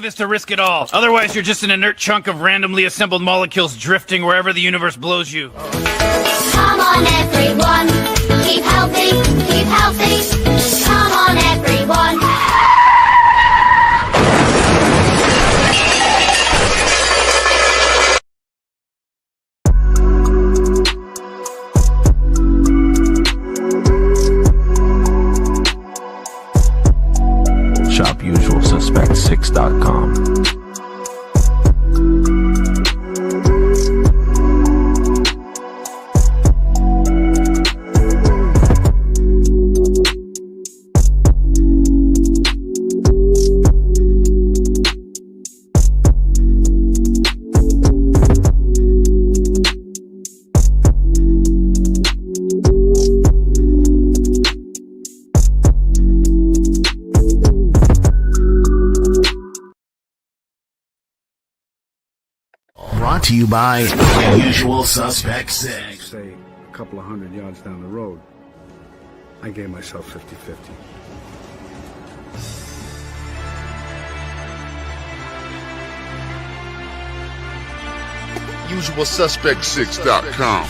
this to risk it all. Otherwise, you're just an inert chunk of randomly assembled molecules drifting wherever the universe blows you. Come on, everyone. Keep healthy, keep healthy. Come on, everyone. Shop usualsuspect6.com. Brought to you by Usual Suspect 6. Say a couple of 100 yards down the road, I gave myself 50-50. UsualSuspect6.com.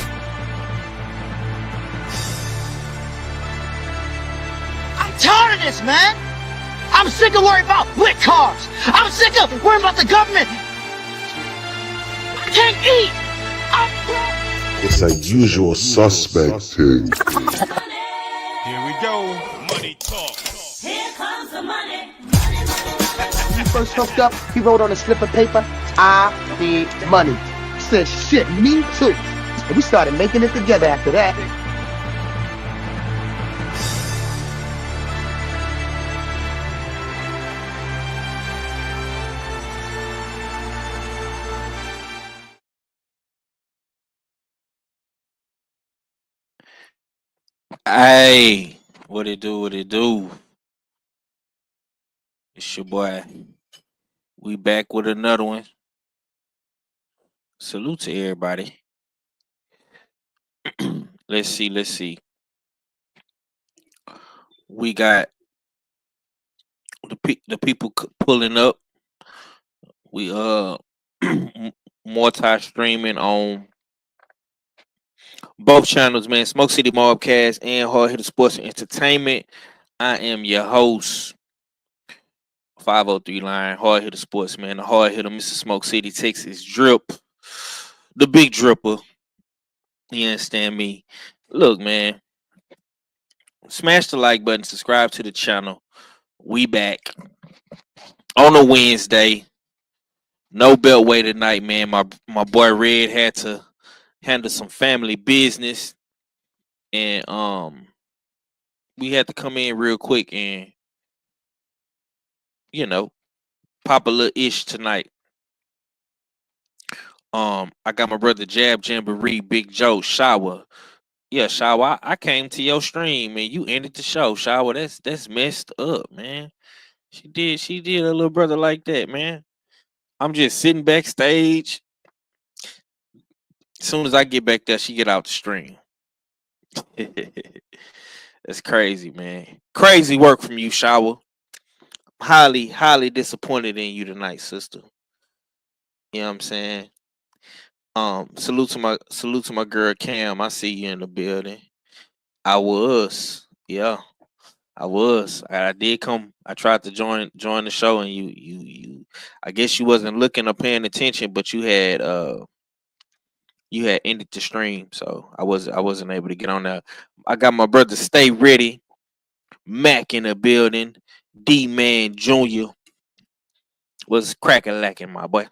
I'm tired of this, man. I'm sick of worrying about blick cars. I'm sick of worrying about the government. I can't eat. It's a Usual Suspect thing. Here we go. Money talk. Here comes the money. When we first hooked up, he wrote on a slip of paper, I need money. I said, shit, me too. And we started making it together after that. Hey, what it do? What it do? It's your boy. We back with another one. Salute to everybody. Let's see. We got the people pulling up. We multi-streaming on both channels, man. Smoke City Mobcast and Hard Hitter Sports and Entertainment. I am your host, 503 line, Hard Hitter Sports, man. The Hard Hitter, Mr. Smoke City, Texas Drip, the Big Dripper. You understand me? Look, man. Smash the like button, subscribe to the channel. We back on a Wednesday. No Beltway tonight, man. My boy Red had to handle some family business, and we had to come in real quick and pop a little ish tonight. I got my brother Jab Jamboree, Big Joe, Shower. Yeah, Shower, I came to your stream and you ended the show. Shower, that's messed up, man. She did a little brother like that, man. I'm just sitting backstage. As soon as I get back there, she get out the stream. That's crazy, man. Crazy work from you, Shower. Highly, highly disappointed in you tonight, sister. You know what I'm saying? Salute to my girl Cam. I see you in the building. I was. I did come. I tried to join the show, and you I guess you wasn't looking or paying attention, but you had ended the stream, so I wasn't able to get on there. I got my brother Stay Ready, Mac in the building, D-Man Jr. was cracking lacking, my boy.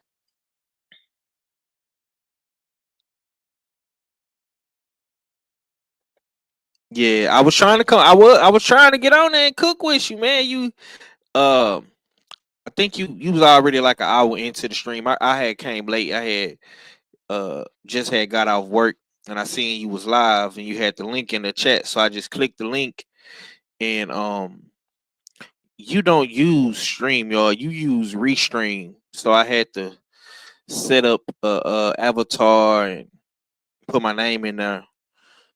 Yeah, I was trying to come. I was trying to get on there and cook with you, man. I think you was already like an hour into the stream. I had came late. I had just had got off work, and I seen you was live and you had the link in the chat, so I just clicked the link. And you don't use Stream, y'all. You use Restream. So I had to set up a avatar and put my name in there.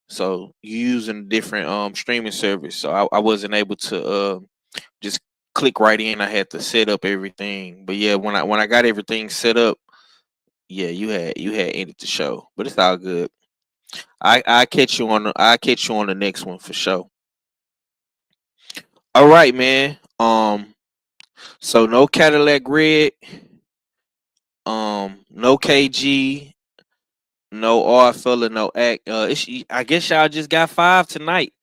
So you using a different streaming service. So I wasn't able to just click right in. I had to set up everything. But yeah, when I got everything set up, yeah, you had ended the show. But it's all good. I catch you on the next one for sure. All right, man. So no Cadillac Red, no KG, no R fella, no act. I guess y'all just got 5 tonight.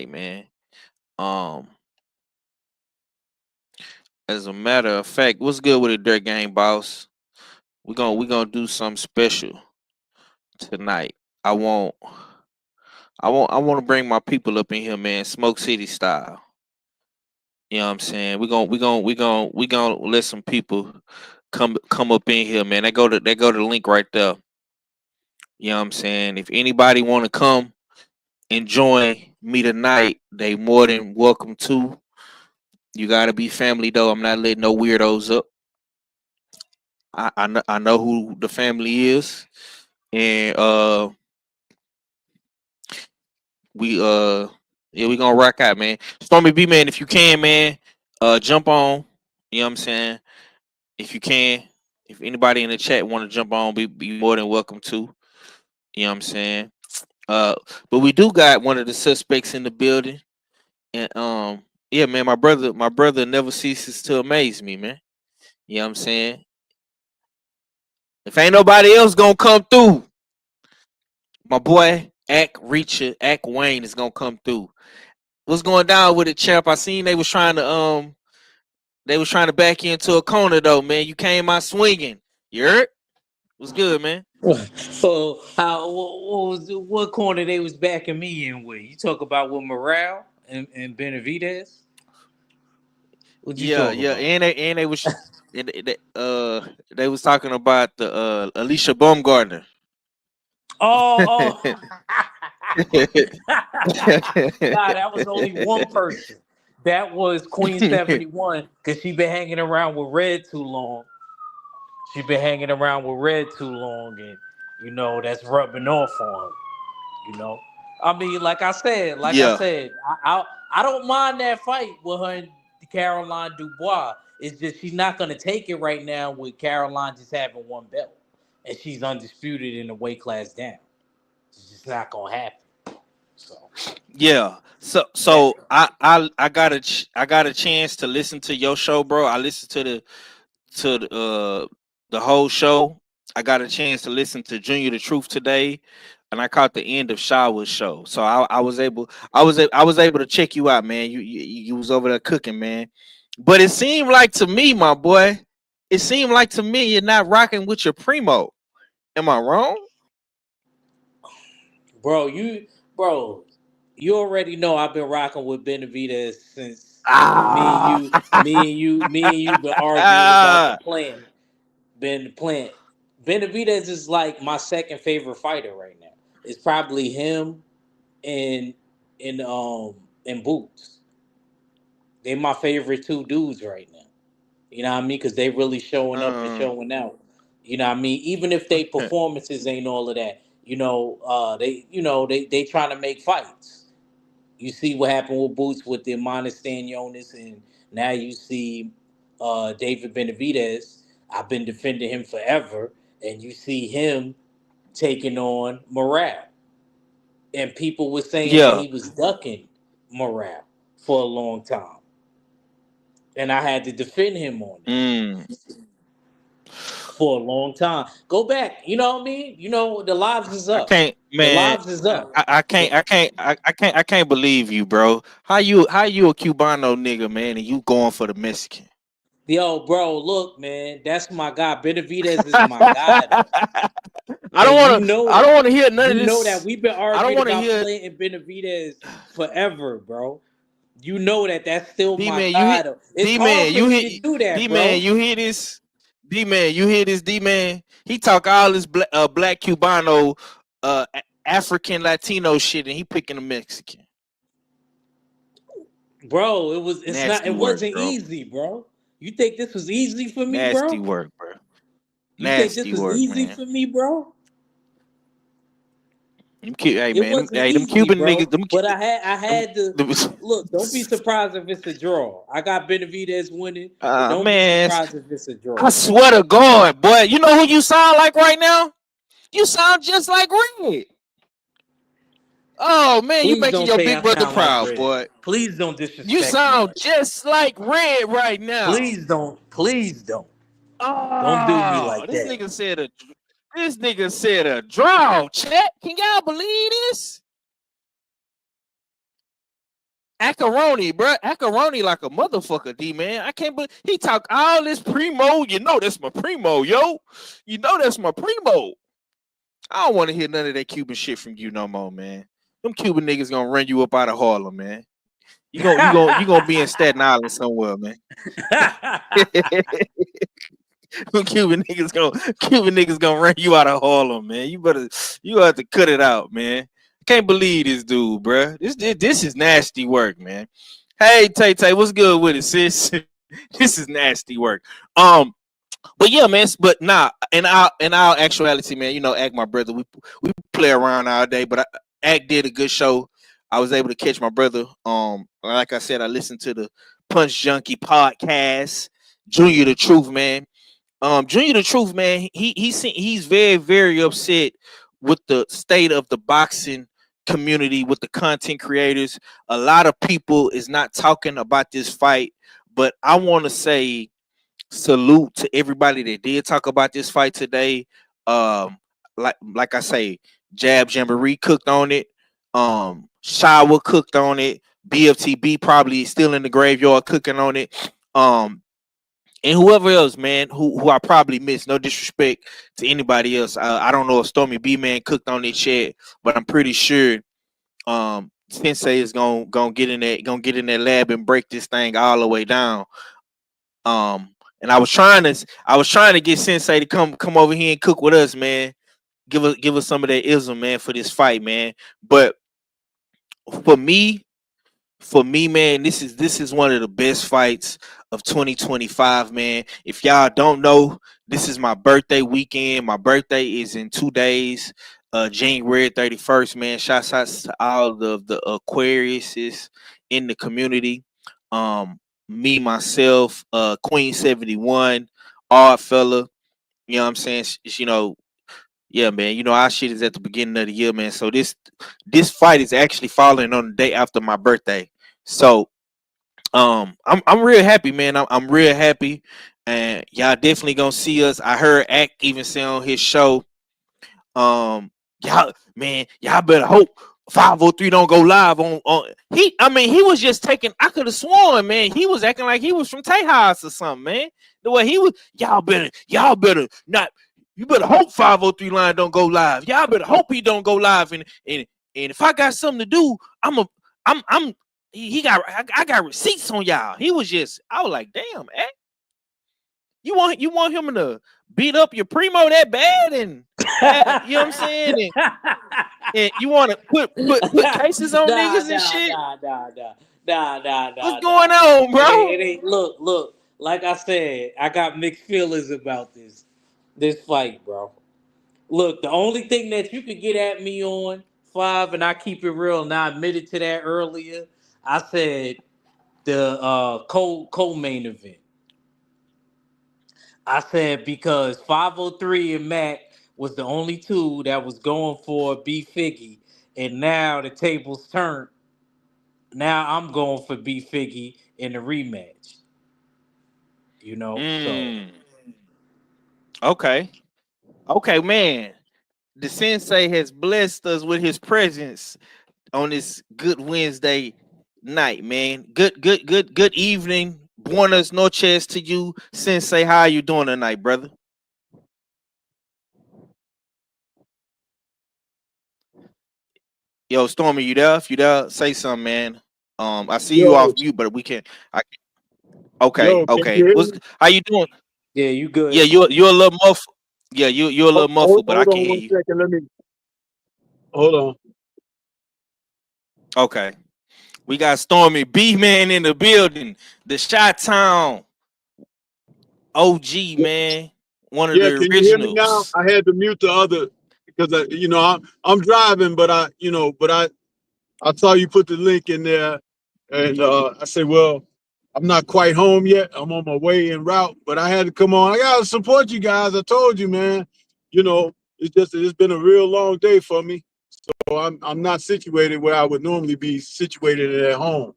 Man. Um, as a matter of fact, what's good with the Dirt Game, boss? We gonna do something special tonight. I want to bring my people up in here, man, Smoke City style. You know what I'm saying? We gonna let some people come up in here, man. They go to the link right there. You know what I'm saying? If anybody want to come and join me tonight, they more than welcome to. You gotta be family though. I'm not letting no weirdos up. I know who the family is, and we yeah, we gonna rock out, man. Stormy B, man, if you can, man, jump on. You know what I'm saying? If you can, if anybody in the chat want to jump on, be more than welcome to. You know what I'm saying? But we do got one of the suspects in the building, and yeah, man, my brother never ceases to amaze me, man. You know what I'm saying? If ain't nobody else gonna come through, my boy Ack Wayne is gonna come through. What's going down with it, champ? I seen they was trying to back you into a corner though, man. You came out swinging. You heard? What's good, man? So what corner they was backing me in with? You talk about with Morrel and Benavidez? What you Yeah, talking yeah, about? and they was they was talking about the Alicia Baumgartner. Oh. Nah, that was only one person. That was Queen 71 because she been hanging around with Red too long. And that's rubbing off on her. I mean, Yeah, I don't mind that fight with her and Caroline Dubois. It's just she's not gonna take it right now with Caroline just having one belt and she's undisputed in the weight class down. It's just not gonna happen. So yeah. So that's so I got I got a chance to listen to your show, bro. I listened to the whole show. I got a chance to listen to Junior the Truth today, and I caught the end of Shawar's show. So I was able to check you out, man. You was over there cooking, man. But it seemed like to me, my boy, you're not rocking with your primo. Am I wrong? bro, you already know I've been rocking with Benavidez since Ah, me and you been arguing about the plan. Been the plan. Benavidez is like my second favorite fighter right now. It's probably him and and Boots. They my favorite two dudes right now. You know what I mean? Because they really showing up and showing out. You know what I mean? Even if they performances ain't all of that, they trying to make fights. You see what happened with Boots with the Amanda Stanionis, and now you see David Benavidez. I've been defending him forever, and you see him taking on Morrel. And people were saying that yeah. he was ducking Morrel for a long time, and I had to defend him on it Mm. for a long time. Go back, you know what I mean? The lives is I up. can't, The man. lives is up. I can't believe you, bro. How you a Cubano nigga, man, and you going for the Mexican? Yo, bro, look, man, that's my guy. Benavidez is my guy, though. I And don't want to. I don't want to hear none of you know that this. we've been I don't arguing want to about hear Flint and Benavidez forever, bro. You know that that's still D my man. You guy, hit though. It's D hard man. for You me to hit do that, D man. bro. You hear this? D man. You hear this? D man. He talk all this black Cubano, African Latino shit, and he picking a Mexican. Bro, Nasty it work, wasn't bro. easy, bro. You think this was easy for me, Nasty bro? work, bro. You think this Nasty was work, easy man. for me, bro? Hey It man, wasn't them easy, Cuban bro. niggas, But I had to them look. Don't be surprised if it's a draw. I got Benavidez winning, but don't be man, surprised if it's a I draw. swear to God, boy. You know who you sound like right now? You sound just like Red. Oh man, you Please making don't your say big I brother sound like proud, Red. boy. Please don't You disrespect me sound like that. just like Red right now. Please don't. Please don't. Don't do me Oh, like that. this nigga said a draw. Chat. Can y'all believe this? Accaroni, bro. Accaroni like a motherfucker, D man. I can't believe he talk all this primo. You know that's my primo, yo. You know that's my primo. I don't want to hear none of that Cuban shit from you no more, man. Them Cuban niggas gonna run you up out of Harlem, man. You gonna be in Staten Island somewhere, man. Cuban niggas gonna run you out of Harlem, man. You have to cut it out, man. Can't believe this dude, bro. This is nasty work, man. Hey Tay, what's good with it, sis? This is nasty work. But yeah, man. But nah, in our actuality, man. You know, Act my brother. We play around all day, but Act did a good show. I was able to catch my brother. Like I said, I listened to the Punch Junkie podcast. Junior the Truth, man. Junior the Truth, man. He's very, very upset with the state of the boxing community, with the content creators. A lot of people is not talking about this fight, but I want to say salute to everybody that did talk about this fight today. Like I say, Jab Jamboree cooked on it. Shower cooked on it. BFTB probably still in the graveyard cooking on it. And whoever else, man, who I probably missed. No disrespect to anybody else. I don't know if Stormy B man cooked on it yet, but I'm pretty sure Sensei is gonna get in that lab and break this thing all the way down. And I was trying to get Sensei to come over here and cook with us, man. Give us some of that ism, man, for this fight, man. But for me, man, this is one of the best fights of 2025, man. If y'all don't know, this is my birthday weekend. My birthday is in 2 days, January 31st, man. Shouts out to all of the Aquariuses in the community. Me, myself, Queen 71, Odd Fella, you know what I'm saying? Yeah, man. You know, our shit is at the beginning of the year, man. So this fight is actually falling on the day after my birthday. So I'm real happy, man. I'm real happy. And y'all definitely gonna see us. I heard Act even say on his show, y'all better hope 503 don't go live on he was just taking. I could have sworn, man, he was acting like he was from Tejas or something, man. The way he was, y'all better not. You better hope 503 line don't go live. Y'all better hope he don't go live. And if I got something to do, I got receipts on y'all. He was just, I was like, damn, you want him to beat up your primo that bad, and you know what I'm saying? And you want to put cases on niggas and shit? Nah. What's going on, bro? It ain't. Look. Like I said, I got mixed feelings about this fight, bro. Look, the only thing that you could get at me on, Five, and I keep it real, and I admitted to that earlier. I said the co-main event. I said because 503 and Mac was the only two that was going for B Figgy, and now the tables turned. Now I'm going for B Figgy in the rematch. You know, so Okay, man. The Sensei has blessed us with his presence on this good Wednesday night, man. Good evening. Buenas noches to you, Sensei. How are you doing tonight, brother? Yo, Stormy, you there? If you there, say something, man. I see you Yo, off mute, but we can. Okay. yo, can you hear me? How you doing? yeah, you good. Yeah, you're a little muffled. Yeah, you're a little muffled, but I Hold can on hear one you. second. Hold on. Okay. We got Stormy B man in the building. The Chi-Town OG, man. One of Yeah, the can you hear me now? originals. I had to mute the other because because I'm driving, but I saw you put the link in there, and I said, well, I'm not quite home yet. I'm on my way en route, but I had to come on. I gotta support you guys. I told you, man. It's been a real long day for me, so I'm not situated where I would normally be situated at home.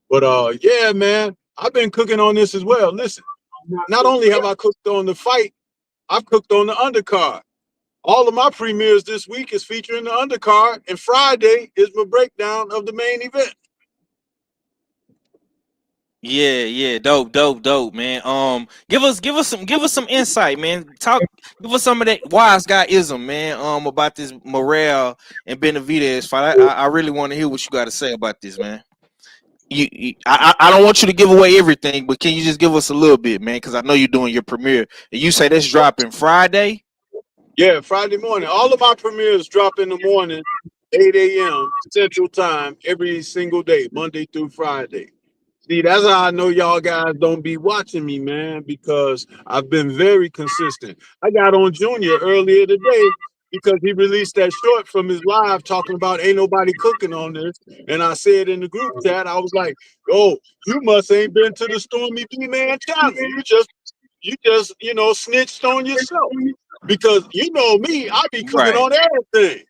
But yeah, man, I've been cooking on this as well. Listen, not only have I cooked on the fight, I've cooked on the undercard. All of my premieres this week is featuring the undercard, and Friday is my breakdown of the main event. Yeah, dope, man. Give us some insight, man. Give us some of that wise guyism, man. About this Morrel and Benavidez fight. I really want to hear what you got to say about this, man. I don't want you to give away everything, but can you just give us a little bit, man? Because I know you're doing your premiere, and you say that's dropping Friday. Yeah, Friday morning. All of my premieres drop in the morning, 8 a.m. Central Time every single day, Monday through Friday. See, that's how I know y'all guys don't be watching me, man, because I've been very consistent. I got on Junior earlier today because he released that short from his live talking about ain't nobody cooking on this. And I said in the group chat, I was like, oh, you must ain't been to the Stormy B-Man channel. You just snitched on yourself. Because you know me, I be cooking on everything.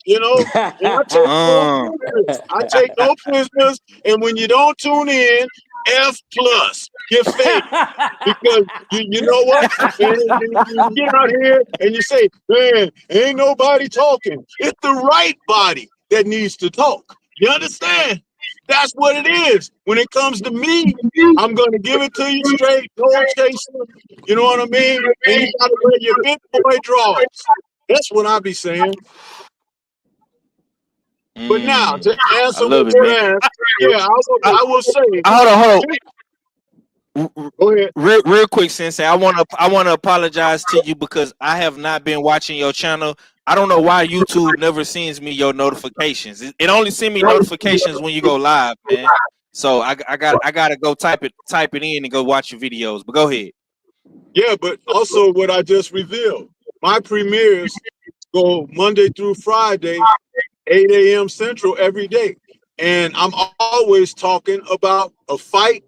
And I take no prisoners. I take no prisoners. And when you don't tune in, F plus, get faded. Because you know what? You get out here and you say, man, ain't nobody talking. It's the right body that needs to talk. You understand? That's what it is. When it comes to me, I'm going to give it to you straight, no chaser. You know what I mean? And you got to wear your big boy drawers. That's what I be saying. But now, to answer what you asked, yeah, I will say. Hold on. Go ahead. Real quick, Sensei. I want to apologize to you because I have not been watching your channel. I don't know why YouTube never sends me your notifications. It only sends me notifications when you go live, man. So I gotta go type it in and go watch your videos. But go ahead. Yeah, but also what I just revealed. My premieres go Monday through Friday, 8 a.m. Central every day. And I'm always talking about a fight,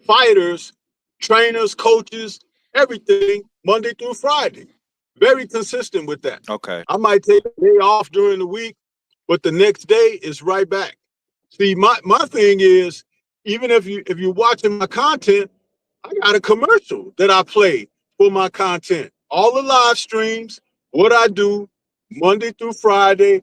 fighters, trainers, coaches, everything, Monday through Friday. Very consistent with that. Okay. I might take a day off during the week, but the next day is right back. See, my thing is, even if you're watching my content, I got a commercial that I play for my content. All the live streams, what I do Monday through Friday,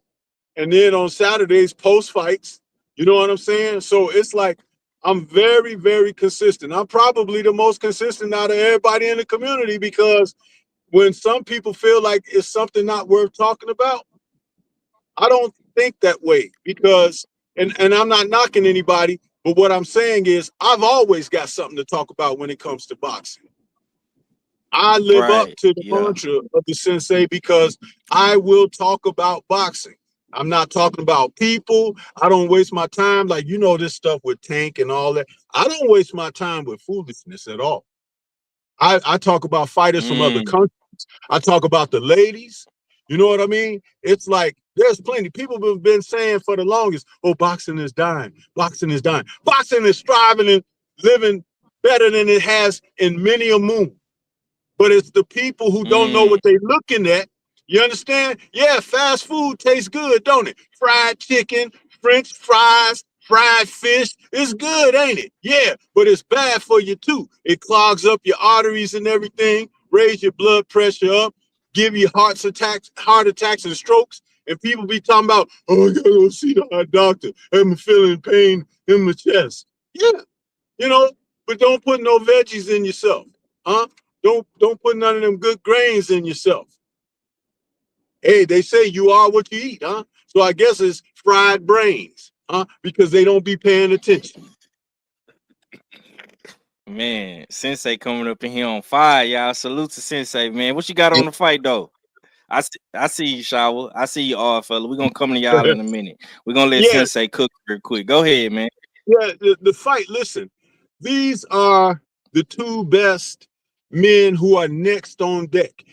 and then on Saturdays, post fights. You know what I'm saying? So it's like I'm very, very consistent. I'm probably the most consistent out of everybody in the community because when some people feel like it's something not worth talking about, I don't think that way because, and I'm not knocking anybody, but what I'm saying is I've always got something to talk about when it comes to boxing. I live up to the mantra of the sensei because I will talk about boxing. I'm not talking about people. I don't waste my time. Like, this stuff with Tank and all that. I don't waste my time with foolishness at all. I talk about fighters from other countries. I talk about the ladies. You know what I mean? It's like there's plenty. People have been saying for the longest, oh, boxing is dying. Boxing is dying. Boxing is striving and living better than it has in many a moon. But it's the people who don't know what they're looking at. You understand? Yeah, fast food tastes good, don't it? Fried chicken, French fries, fried fish. It's good, ain't it? Yeah, but it's bad for you too. It clogs up your arteries and everything, raise your blood pressure up, give you heart attacks and strokes. And people be talking about, oh, I gotta go see the eye doctor. I'm feeling pain in my chest. Yeah, but don't put no veggies in yourself. Huh? Don't put none of them good grains in yourself. Hey, they say you are what you eat, huh? So I guess it's fried brains, huh? Because they don't be paying attention. Man, Sensei coming up in here on fire, y'all. Salute to Sensei, man. What you got on the fight, though? I see you, Shower. I see you all, fella. We're going to come to y'all in a minute. We're going to let Sensei cook real quick. Go ahead, man. Yeah, the fight, listen, these are the two best men who are next on deck.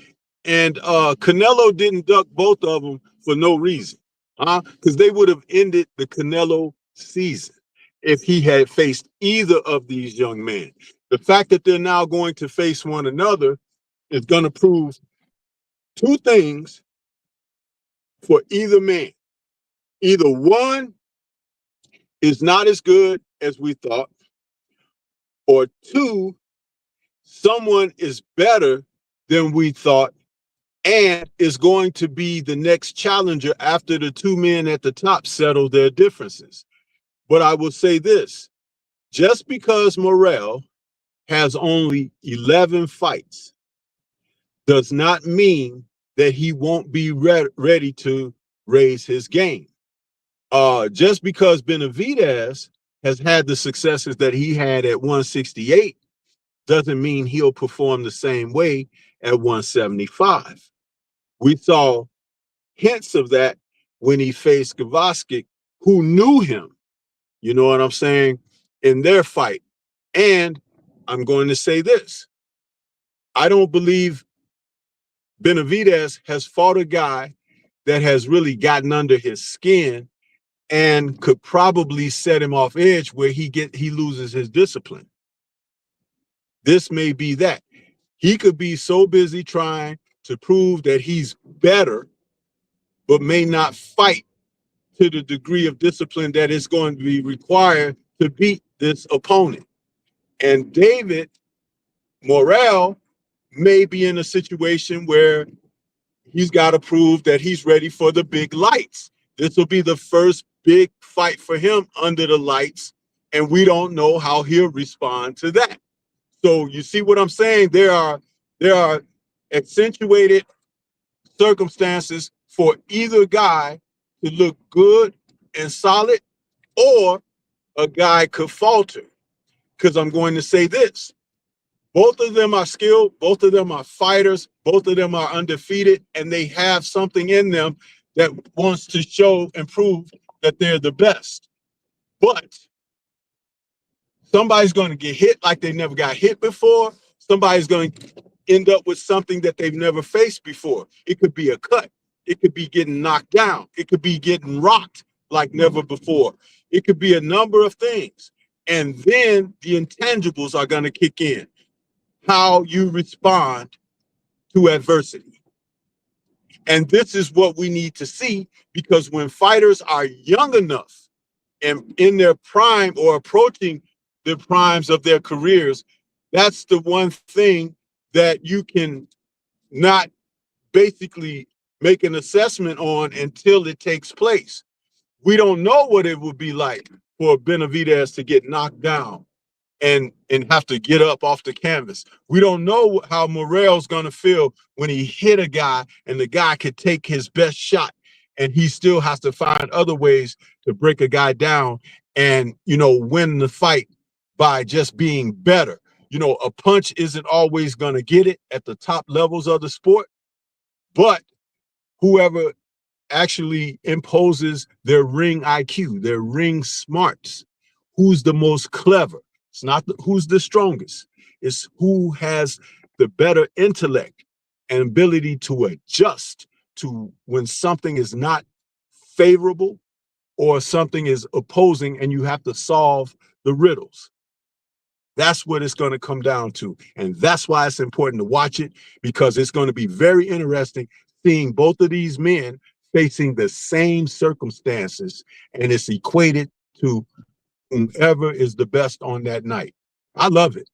And Canelo didn't duck both of them for no reason, because they would have ended the Canelo season if he had faced either of these young men. The fact that they're now going to face one another is going to prove two things for either man. Either one is not as good as we thought, or two, someone is better than we thought and is going to be the next challenger after the two men at the top settle their differences. But I will say this, just because Morrel has only 11 fights does not mean that he won't be ready to raise his game. Just because Benavidez has had the successes that he had at 168 doesn't mean he'll perform the same way at 175. We saw hints of that when he faced Gavaskic, who knew him, you know what I'm saying, in their fight. And I'm going to say this, I don't believe Benavidez has fought a guy that has really gotten under his skin and could probably set him off edge where he loses his discipline. This may be that. He could be so busy trying to prove that he's better, but may not fight to the degree of discipline that is going to be required to beat this opponent. And David Morrel may be in a situation where he's got to prove that he's ready for the big lights. This will be the first big fight for him under the lights, and we don't know how he'll respond to that. So you see what I'm saying? There are accentuated circumstances for either guy to look good and solid, or a guy could falter. Because I'm going to say this, both of them are skilled, both of them are fighters, both of them are undefeated, and they have something in them that wants to show and prove that they're the best. But somebody's going to get hit like they never got hit before. Somebody's going to end up with something that they've never faced before. It could be a cut. It could be getting knocked down. It could be getting rocked like never before. It could be a number of things. And then the intangibles are going to kick in. How you respond to adversity. And this is what we need to see, because when fighters are young enough and in their prime or approaching the primes of their careers, that's the one thing that you can not basically make an assessment on until it takes place. We don't know what it would be like for Benavidez to get knocked down and have to get up off the canvas. We don't know how Morrel's going to feel when he hit a guy and the guy could take his best shot and he still has to find other ways to break a guy down and, win the fight by just being better. A punch isn't always going to get it at the top levels of the sport, but whoever actually imposes their ring IQ, their ring smarts, who's the most clever. It's not who's the strongest. It's who has the better intellect and ability to adjust to when something is not favorable or something is opposing and you have to solve the riddles. That's what it's going to come down to. And that's why it's important to watch it, because it's going to be very interesting seeing both of these men facing the same circumstances, and it's equated to whomever is the best on that night. I love it.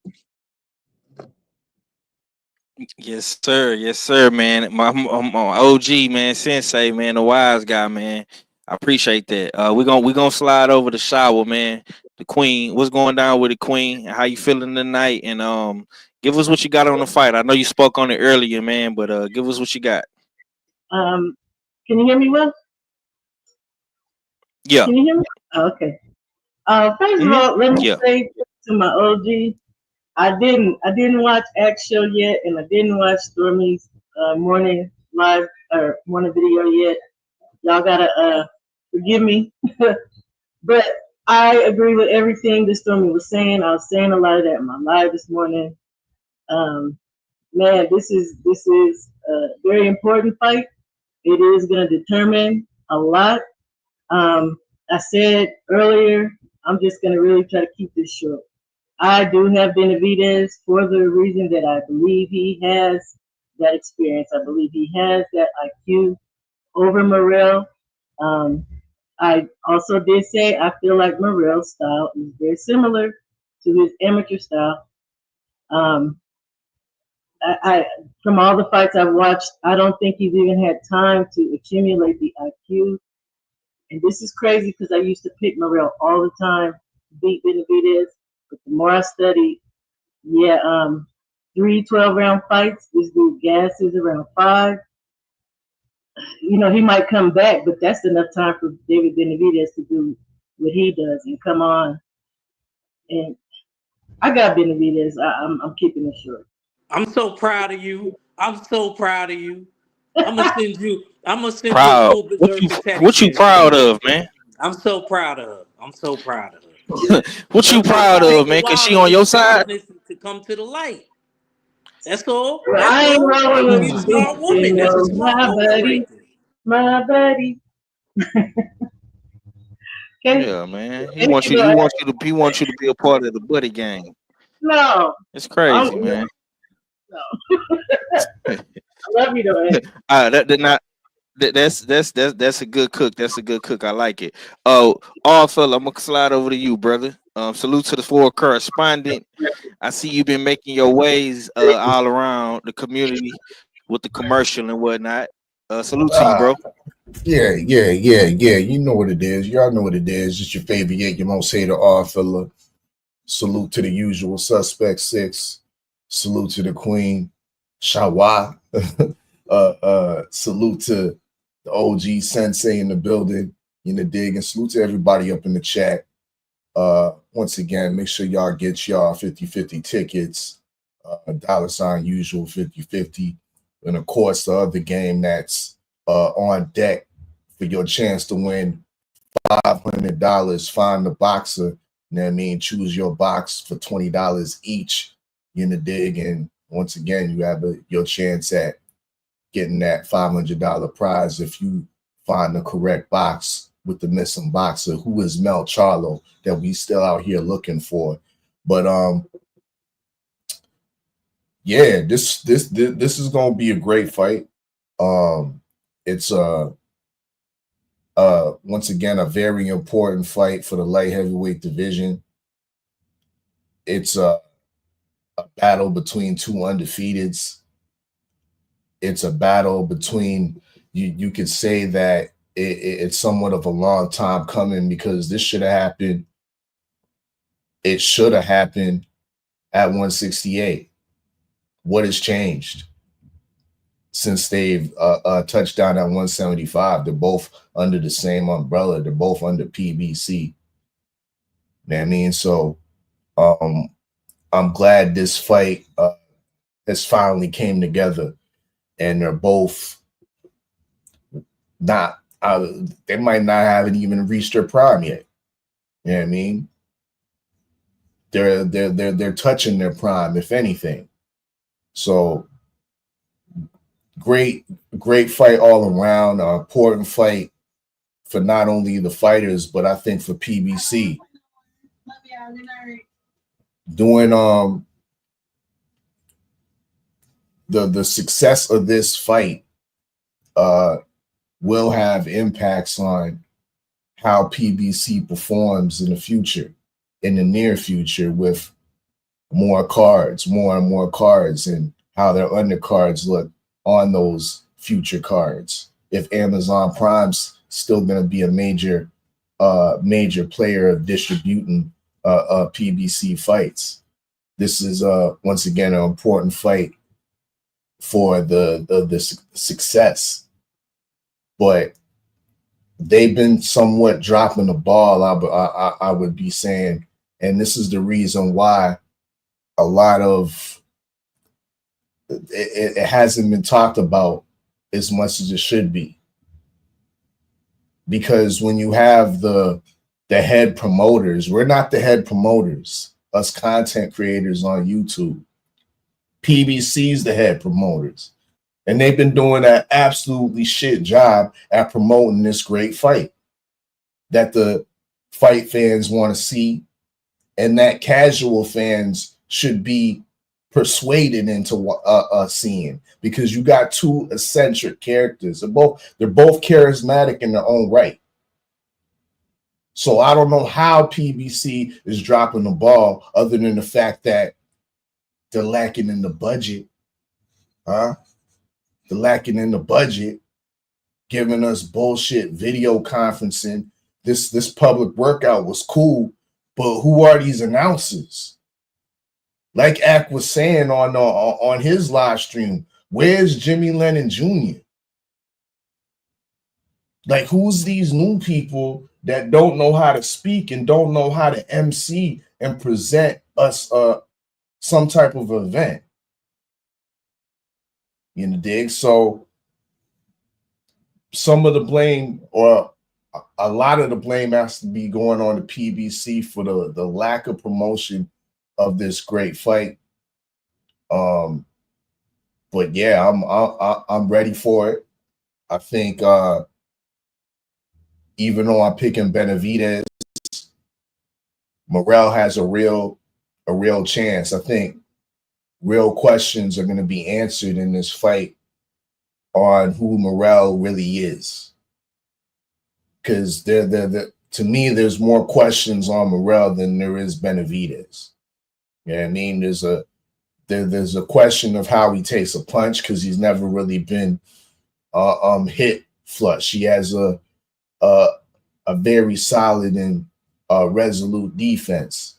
Yes, sir. Yes, sir, man. My OG, man, Sensei, man, the wise guy, man. I appreciate that. We're gonna slide over the shower, man. The Queen. What's going down with the Queen? How you feeling tonight? And give us what you got on the fight. I know you spoke on it earlier, man, but give us what you got. Can you hear me well? Yeah. Can you hear me? Oh, okay. First of all, let me say to my OG, I didn't watch Axe Show yet, and I didn't watch Stormy's morning live or morning video yet. Y'all gotta forgive me, but I agree with everything that Stormy was saying. I was saying a lot of that in my live this morning. Man, this is a very important fight. It is going to determine a lot. I said earlier, I'm just going to really try to keep this short. I do have Benavidez for the reason that I believe he has that experience. I believe he has that IQ over Morrel. I also did say I feel like Morrel's style is very similar to his amateur style. I from all the fights I've watched, I don't think he's even had time to accumulate the IQ. And this is crazy because I used to pick Morrel all the time to beat Benavidez. But the more I studied, 3 12-round fights. This dude gasses around 5. You know, he might come back, but that's enough time for David Benavidez to do what he does and come on. And I got Benavidez. I'm keeping it short. I'm so proud of you. I'm so proud of you. I'm gonna send you Proud. full berserker What you proud of, man? I'm so proud of her. I'm so proud of her. What you proud of, man? Cause she on your side? To come to the light. That's all. I ain't rolling She's a with smart woman. That's a smart woman right there. My buddy. Yeah, man. He wants you to be a part of the buddy gang. No. It's crazy, man. No. I love you though. That's a good cook. That's a good cook. I like it. Oh, fella, I'm gonna slide over to you, brother. Salute to the floor correspondent. I see you've been making your ways all around the community with the commercial and whatnot. Salute to you, bro. Yeah. You know what it is. Y'all know what it is. It's your favorite, your most hated fella. Salute to the usual suspect 6. Salute to the queen, Shawa. Salute to the OG sensei in the building, in the dig, and salute to everybody up in the chat. Once again, make sure y'all get y'all 50-50 tickets, $ usual 50-50. And of course, the other game that's on deck for your chance to win $500. Find the boxer, you know what I mean? Choose your box for $20 each in the dig. And once again, you have your chance at getting that $500 prize if you find the correct box with the missing boxer, who is Mel Charlo, that we still out here looking for. But this is gonna be a great fight. It's once again a very important fight for the light heavyweight division. It's a battle between 2 undefeateds. It's a battle between you could say that it's somewhat of a long time coming, because this should have happened. It should have happened at 168. What has changed since they've touched down at 175? They're both under the same umbrella. They're both under PBC. You know what I mean? So I'm glad this fight has finally came together, and they're both not. They might not haven't even reached their prime yet. You know what I mean? They're touching their prime, if anything. So great fight all around. An important fight for not only the fighters, but I think for PBC. Doing the success of this fight will have impacts on how PBC performs in the future, in the near future, with more and more cards, and how their undercards look on those future cards. If Amazon Prime's still going to be a major player of distributing PBC fights, this is once again an important fight for the success. But they've been somewhat dropping the ball, I would be saying, and this is the reason why a lot of it hasn't been talked about as much as it should be. Because when you have the head promoters, we're not the head promoters, us content creators on YouTube. PBC's the head promoters. And they've been doing an absolutely shit job at promoting this great fight that the fight fans want to see and that casual fans should be persuaded into seeing, because you got two eccentric characters. They're both charismatic in their own right. So I don't know how PBC is dropping the ball other than the fact that they're lacking in the budget. They're lacking in the budget, giving us bullshit video conferencing. This public workout was cool, but who are these announcers? Like Ak was saying on his live stream, where's Jimmy Lennon Jr.? Like, who's these new people that don't know how to speak and don't know how to MC and present us some type of event? You know, dig? So some of the blame, or a lot of the blame, has to be going on the PBC for the lack of promotion of this great fight. But yeah, I'm ready for it. I think even though I'm picking Benavidez, Morrel has a real chance. I think real questions are going to be answered in this fight on who Morrel really is. Because to me, there's more questions on Morrel than there is Benavidez. You know what I mean? There's a question of how he takes a punch, because he's never really been hit flush. He has a very solid and resolute defense,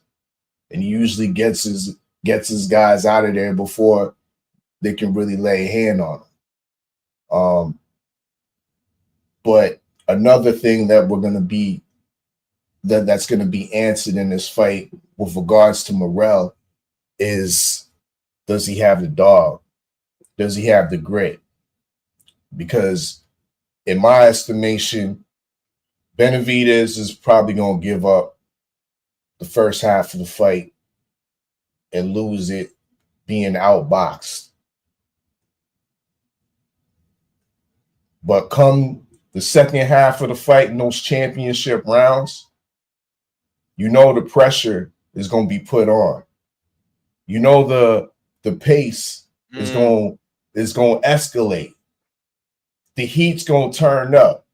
and he usually gets his guys out of there before they can really lay a hand on him. But another thing that we're going to be that's going to be answered in this fight with regards to Morrel is, does he have the dog? Does he have the grit? Because in my estimation, Benavidez is probably going to give up the first half of the fight and lose it being outboxed. But come the second half of the fight in those championship rounds, you know the pressure is going to be put on. You know the pace is going to escalate. The heat's going to turn up.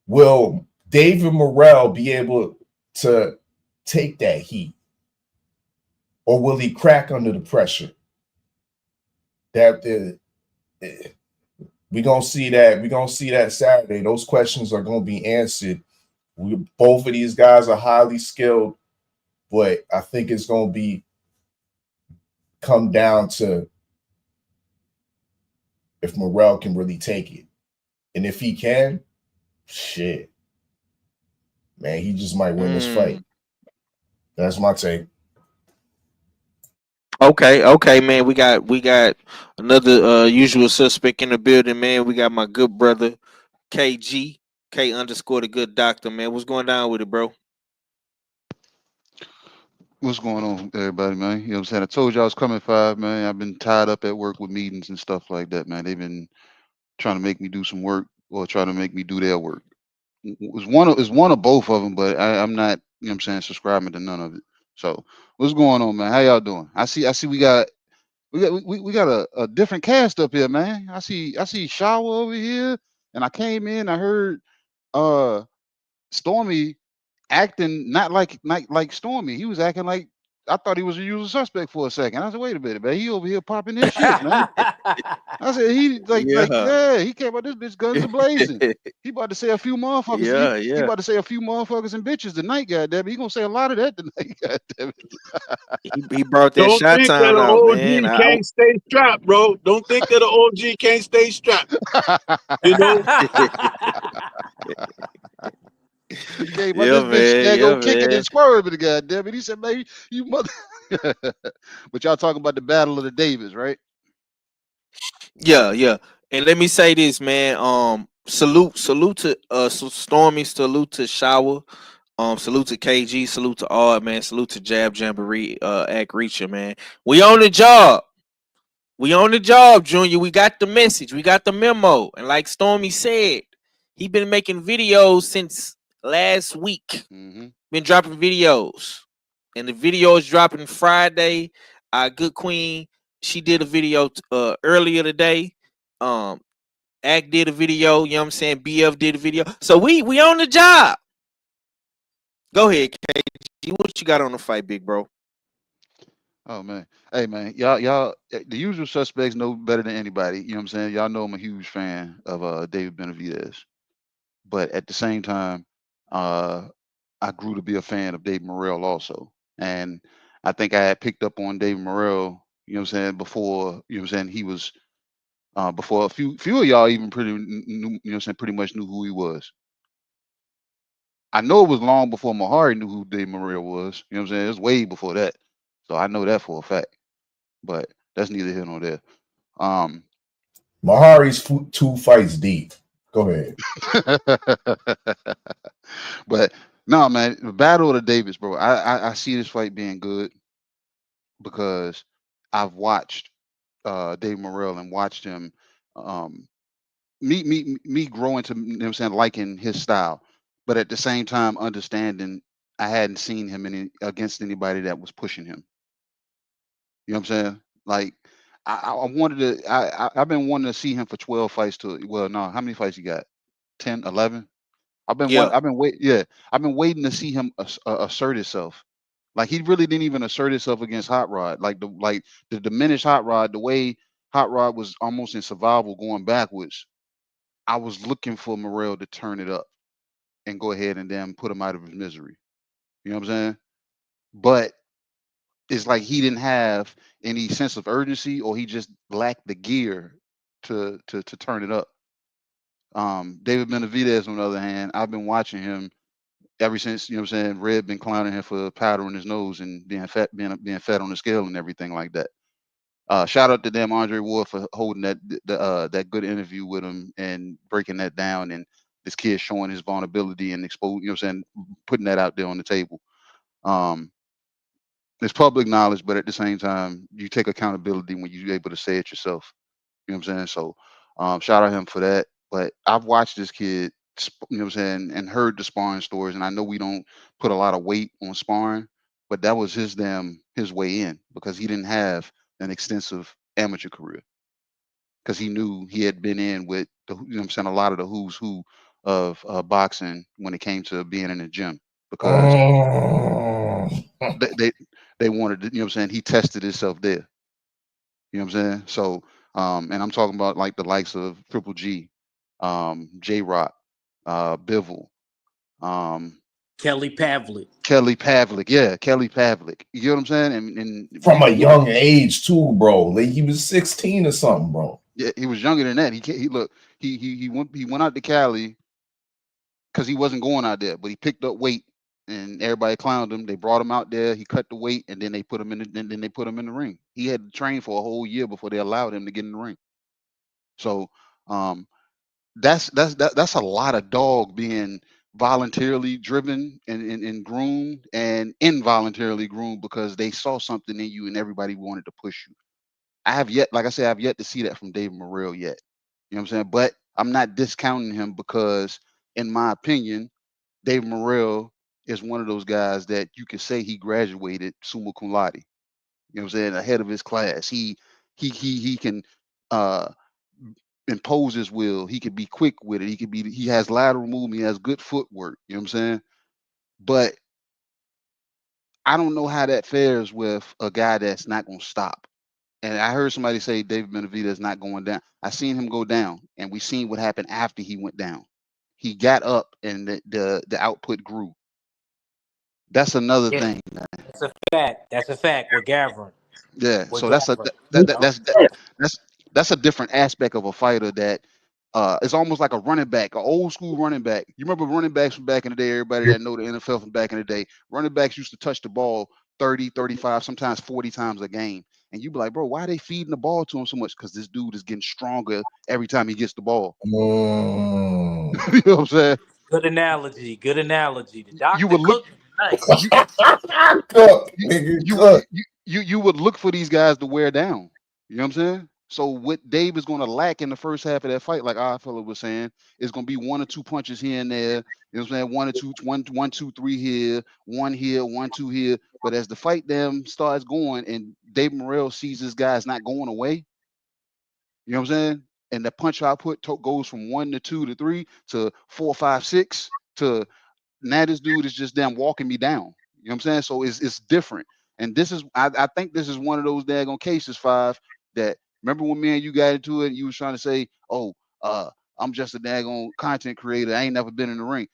Will David Morrel be able to take that heat, or will he crack under the pressure? We're gonna see that. We're gonna see that Saturday. Those questions are gonna be answered. Both of these guys are highly skilled, but I think it's gonna come down to if Morrel can really take it, and if he can, shit. Man, he just might win this fight. That's my take. Okay, man. We got another usual suspect in the building, man. We got my good brother KG, K_ the good doctor, man. What's going down with it, bro? What's going on, everybody, man? You know what I'm saying? I told you I was coming at 5, man. I've been tied up at work with meetings and stuff like that, man. They've been trying to make me do some work or trying to make me do their work. It's one of both of them, but I'm not, you know what I'm saying, subscribing to none of it. So what's going on, man? How y'all doing? I see we got a different cast up here, man. I see Shower over here, and I came in, I heard Stormy acting not like Stormy. He was acting like, I thought he was a usual suspect for a second. I said, wait a minute, man. He over here popping his shit, man. I said, he he came out this bitch guns blazing. He about to say a few motherfuckers. He about to say a few motherfuckers and bitches tonight, goddamn it. He gonna say a lot of that tonight, goddamn it. He brought that shot think time that an out, OG man. can't stay strapped, bro. Don't think that an OG can't stay strapped. You know? He came out this bitch go kicking and swerving, goddamn it. He said, man, you mother. But y'all talking about the Battle of the Davis, right? Yeah. And let me say this, man. Salute to Stormy, salute to Shower, salute to KG, salute to Ard, man, salute to Jab Jamboree, Act Reacher, man. We on the job. We on the job, Junior. We got the message. We got the memo. And like Stormy said, he been making videos since last week. Been dropping videos. And the video is dropping Friday. Our good queen, she did a video earlier today. Act did a video, you know what I'm saying? BF did a video. So we on the job. Go ahead, KG. What you got on the fight, big bro? Oh man. Hey man, y'all the usual suspects know better than anybody. You know what I'm saying? Y'all know I'm a huge fan of David Benavidez. But at the same time, I grew to be a fan of Dave Morrel also. And I think I had picked up on Dave Morrel, you know what I'm saying, before, you know what I'm saying, he was before a few of y'all even pretty knew, you know what I'm saying, pretty much knew who he was. I know it was long before Mahari knew who Dave Morrel was. You know what I'm saying? It was way before that. So I know that for a fact. But that's neither here nor there. Mahari's 2 fights deep. Go ahead. But no, man, the Battle of the Davis, bro. I see this fight being good because I've watched Dave Morrel and watched him me grow into, you know what I'm saying, liking his style, but at the same time understanding I hadn't seen him against anybody that was pushing him. You know what I'm saying? Like I wanted to I've been wanting to see him for 12 fights well, no, how many fights you got? 10, 11? I've been waiting to see him assert himself. Like he really didn't even assert himself against Hot Rod. Like the diminished Hot Rod, the way Hot Rod was almost in survival going backwards. I was looking for Morrel to turn it up and go ahead and then put him out of his misery. You know what I'm saying? But it's like he didn't have any sense of urgency, or he just lacked the gear to turn it up. David Benavidez, on the other hand, I've been watching him ever since, you know what I'm saying, Red been clowning him for powder in his nose and being fat on the scale and everything like that. Shout out to them, Andre Ward, for holding that good interview with him and breaking that down, and this kid showing his vulnerability and you know what I'm saying, putting that out there on the table. It's public knowledge, but at the same time, you take accountability when you're able to say it yourself. You know what I'm saying? So shout out him for that. But I've watched this kid, you know what I'm saying, and heard the sparring stories, and I know we don't put a lot of weight on sparring, but that was his way in, because he didn't have an extensive amateur career, because he knew he had been in with the, you know what I'm saying, a lot of the who's who of boxing when it came to being in the gym, because they wanted to, you know what I'm saying, he tested himself there. You know what I'm saying? So and I'm talking about like the likes of Triple G, J Rock, Bivol, Kelly Pavlik. Kelly Pavlik. You know what I'm saying? And from a young age too, bro. Like he was 16 or something, bro. Yeah, he was younger than that. He went out to Cali because he wasn't going out there, but he picked up weight and everybody clowned him. They brought him out there. He cut the weight, and then they put him in the ring. He had to train for a whole year before they allowed him to get in the ring. So that's a lot of dog being voluntarily driven and groomed, and involuntarily groomed because they saw something in you and everybody wanted to push you. I've yet to see that from David Morrel yet. You know what I'm saying? But I'm not discounting him, because in my opinion, David Morrel is one of those guys that you could say he graduated summa cum laude. You know what I'm saying? Ahead of his class. He can impose his will. He could be quick with it. He has lateral movement. He has good footwork. You know what I'm saying? But I don't know how that fares with a guy that's not going to stop. And I heard somebody say David Benavidez is not going down. I seen him go down, and we seen what happened after he went down. He got up, and the output grew. That's another thing, man. That's a fact. That's a fact with Gavin. Yeah. With So Gavin. that's a different aspect of a fighter that it's almost like a running back, an old school running back. You remember running backs from back in the day? Everybody that know the NFL from back in the day, running backs used to touch the ball 30, 35, sometimes 40 times a game. And you'd be like, bro, why are they feeding the ball to him so much? Because this dude is getting stronger every time he gets the ball. You know what I'm saying? Good analogy. Good analogy. The doctor You would look. nice. You would look for these guys to wear down. You know what I'm saying? So what Dave is going to lack in the first half of that fight, like our fellow was saying, is going to be 1 or 2 punches here and there. You know what I'm saying? 1 or 2, 1, 2, 3 here, 1 here, 1, 2 here. But as the fight them starts going, and Dave Morrel sees this guy's not going away, you know what I'm saying? And the punch output goes from 1 to 2 to 3 to 4, 5, 6 to now this dude is just damn walking me down. You know what I'm saying? So it's different. And this is I think this is one of those daggone cases, Five, that remember when me and you got into it and you was trying to say, oh, I'm just a daggone content creator. I ain't never been in the ring.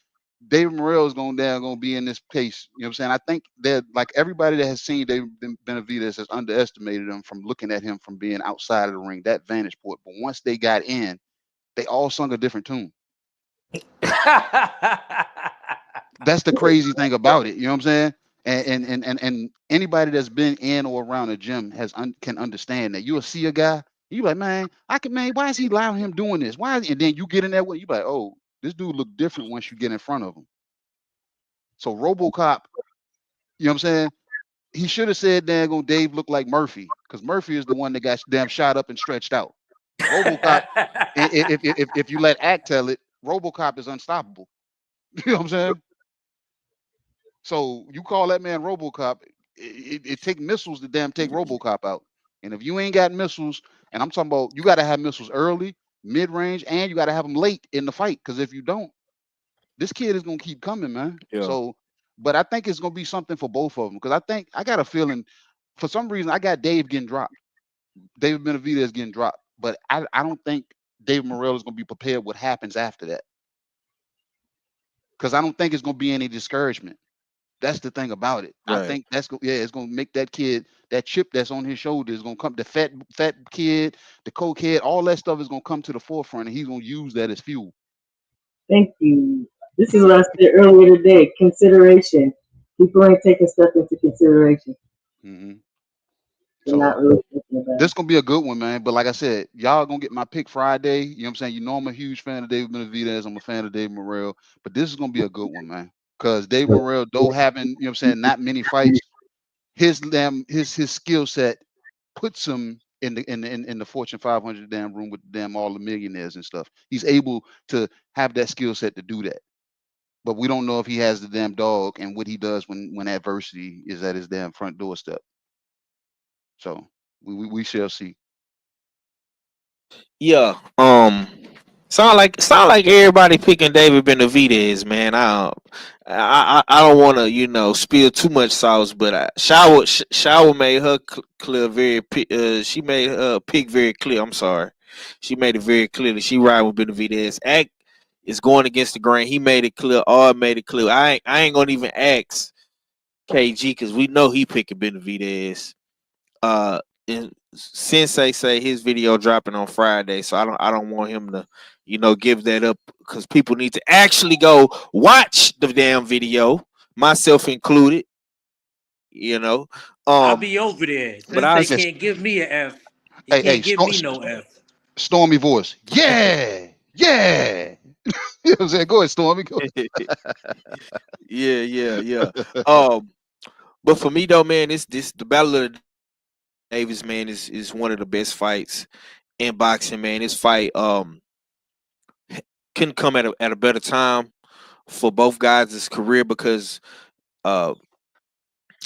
David Morrell is gonna be in this case. You know what I'm saying? I think that like everybody that has seen David Benavidez has underestimated him from looking at him from being outside of the ring, that vantage point. But once they got in, they all sung a different tune. That's the crazy thing about it. You know what I'm saying? And anybody that's been in or around a gym can understand that. You'll see a guy, you like, man, why is he allowing him doing this? And then you get in there with you like, oh, this dude look different once you get in front of him. So RoboCop, you know what I'm saying? He should have said, "Daggone Dave looked like Murphy," because Murphy is the one that got damn shot up and stretched out. RoboCop, if you let Act tell it, RoboCop is unstoppable. You know what I'm saying? So you call that man RoboCop, it take missiles to damn take RoboCop out. And if you ain't got missiles, and I'm talking about you got to have missiles early, mid range, and you got to have them late in the fight. Because if you don't, this kid is gonna keep coming, man. Yeah. So, but I think it's gonna be something for both of them. Because I got a feeling, for some reason, I got Dave getting dropped. David Benavidez getting dropped. But I don't think Dave Morrell is gonna be prepared what happens after that. Because I don't think it's gonna be any discouragement. That's the thing about it. Right. I think it's gonna make that kid, that chip that's on his shoulder is gonna come. The fat kid, the cokehead, all that stuff is gonna come to the forefront, and he's gonna use that as fuel. Thank you. This is what I said earlier today. Consideration. People ain't taking stuff into consideration. Mm-hmm. They're not really thinking about This gonna be a good one, man. But like I said, y'all gonna get my pick Friday. You know what I'm saying? You know I'm a huge fan of David Benavidez. I'm a fan of Dave Morrell. But this is gonna be a good one, man. Because Dave Morrell, though having, you know what I'm saying, not many fights, his skill set puts him in the Fortune 500 damn room with all the millionaires and stuff. He's able to have that skill set to do that. But we don't know if he has the damn dog and what he does when adversity is at his damn front doorstep. So we shall see. Yeah. Sound like everybody picking David Benavidez, man. I don't want to spill too much sauce, but Shower made her clear she made her pick very clear. I'm sorry, she made it very clear that she ride with Benavidez. Act is going against the grain. He made it clear. All made it clear. I ain't gonna even ask KG because we know he picking Benavidez. And Sensei say his video dropping on Friday, so I don't want him to, give that up because people need to actually go watch the damn video, myself included. I'll be over there. Since they can't give me an F, he can't give me no F. Stormy voice, yeah. You know what I'm saying? Go ahead, Stormy. Go. Yeah. But for me though, man, the Battle of the Davis, man, is one of the best fights in boxing, man. This fight couldn't come at a better time for both guys' career because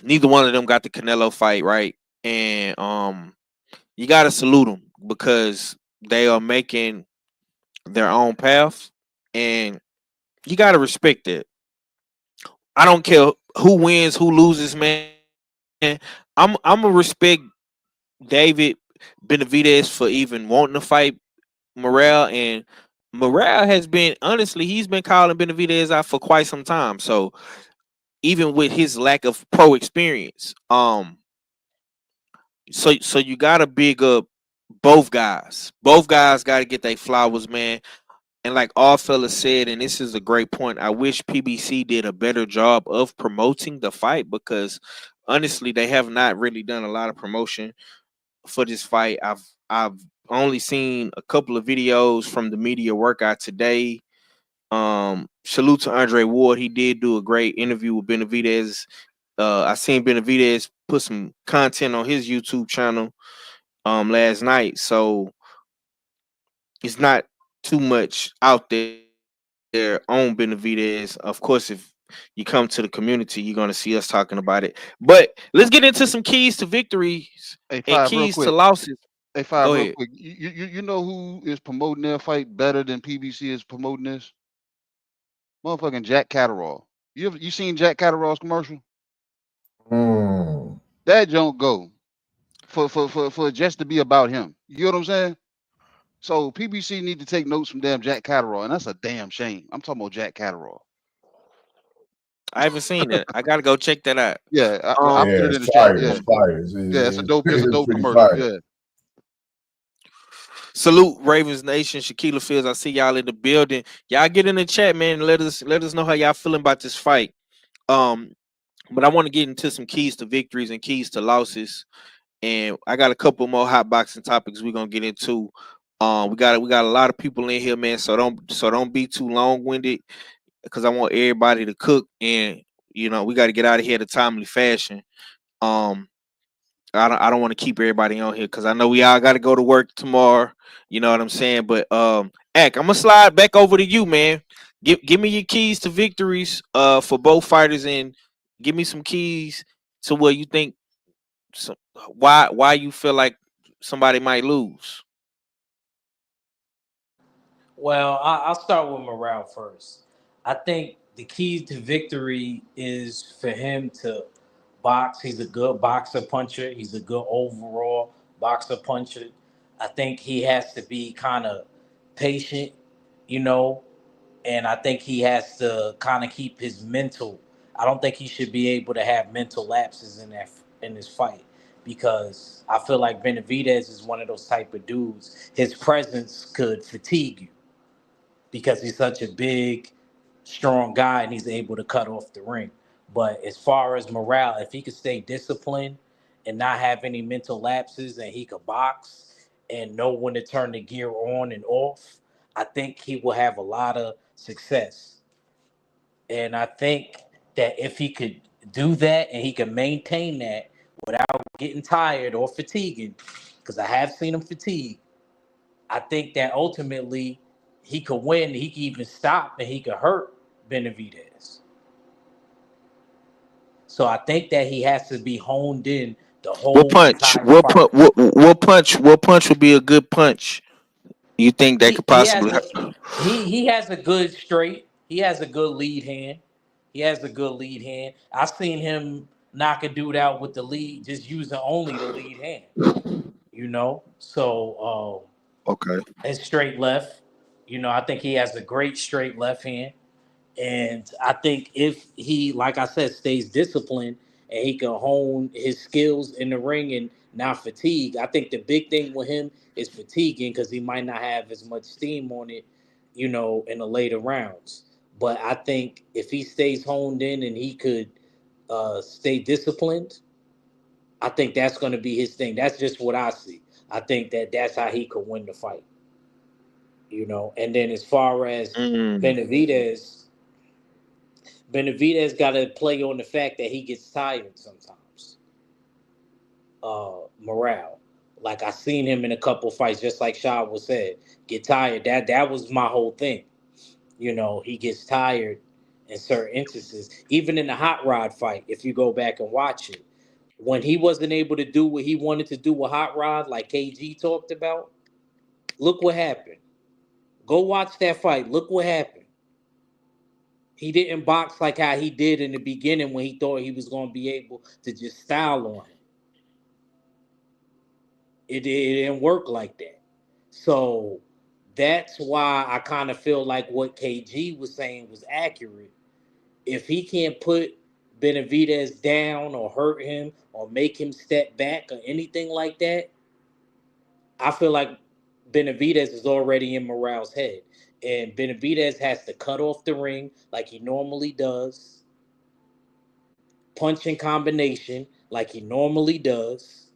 neither one of them got the Canelo fight, right? And you gotta salute them because they are making their own path, and you gotta respect it. I don't care who wins, who loses, man. I'm gonna respect David Benavidez for even wanting to fight Morrel, and Morrel has been, honestly, he's been calling Benavidez out for quite some time. So even with his lack of pro experience, so you gotta big up both guys. Both guys gotta get their flowers, man. And like all fellas said, and this is a great point, I wish PBC did a better job of promoting the fight because honestly, they have not really done a lot of promotion for this fight. I've only seen a couple of videos from the media workout today. Salute to Andre Ward. He did do a great interview with Benavidez. I seen Benavidez put some content on his YouTube channel, last night, so it's not too much out there on Benavidez. Of course, if you come to the community, you're gonna see us talking about it. But let's get into some keys to victories Hey, and Five, real keys to quick. losses. Hey, Five, Go real ahead. quick. You know who is promoting their fight better than PBC is promoting this? Motherfucking Jack Catterall. You seen Jack Catterall's commercial? Mm. That don't go for just to be about him. You know what I'm saying? So PBC need to take notes from damn Jack Catterall, and that's a damn shame. I'm talking about Jack Catterall. I haven't seen it. I gotta go check that out. Yeah, I Um, put Yeah, it it's in the chat. fire. Yeah, It's fire. yeah, it's a dope. It's a It's dope pretty commercial. fire. Yeah. Salute Ravens Nation, Shaquilla Fields. I see y'all in the building. Y'all get in the chat, man. And let us know how y'all feeling about this fight. Um, but I want to get into some keys to victories and keys to losses. And I got a couple more hot boxing topics we're gonna get into. We got a lot of people in here, man. So don't be too long winded because I want everybody to cook, and we got to get out of here in a timely fashion. Um, I don't want to keep everybody on here because I know we all got to go to work tomorrow. You know what I'm saying? But Ak, I'm gonna slide back over to you, man. Give me your keys to victories for both fighters, and give me some keys to where you think why you feel like somebody might lose. Well, I'll start with Morrel first. I think the key to victory is for him to box. He's a good boxer puncher. He's a good overall boxer puncher. I think he has to be kind of patient, you know, and I think he has to kind of keep his mental. I don't think he should be able to have mental lapses in this fight because I feel like Benavidez is one of those type of dudes. His presence could fatigue you because he's such a big, strong guy and he's able to cut off the ring. But as far as morale, if he could stay disciplined and not have any mental lapses and he could box and know when to turn the gear on and off, I think he will have a lot of success. And I think that if he could do that and he can maintain that without getting tired or fatiguing, because I have seen him fatigue, I think that ultimately he could win. He could even stop and he could hurt Benavidez. So I think that he has to be honed in the What whole punch? entire What fight. punch? What punch? What punch would be a good punch? You think that He could he has possibly a hurt? he has a good straight. He has a good lead hand. He has a good lead hand. I've seen him knock a dude out with the lead, just using only the lead hand. So Okay. his straight left. I think he has a great straight left hand. And I think if he, like I said, stays disciplined and he can hone his skills in the ring and not fatigue, I think the big thing with him is fatiguing because he might not have as much steam on it, in the later rounds. But I think if he stays honed in and he could stay disciplined, I think that's going to be his thing. That's just what I see. I think that that's how he could win the fight. And then as far as Mm. Benavidez, Benavidez got to play on the fact that he gets tired sometimes. Morale, like I seen him in a couple fights, just like Shaw was said, get tired. That was my whole thing. He gets tired in certain instances. Even in the hot rod fight, if you go back and watch it, when he wasn't able to do what he wanted to do with hot rod, like KG talked about, look what happened. Go watch that fight. Look what happened. He didn't box like how he did in the beginning when he thought he was going to be able to just style on him. It didn't work like that. So that's why I kind of feel like what KG was saying was accurate. If he can't put Benavidez down or hurt him or make him step back or anything like that, I feel like Benavidez is already in Morale's head. And Benavidez has to cut off the ring like he normally does, punch in combination like he normally does,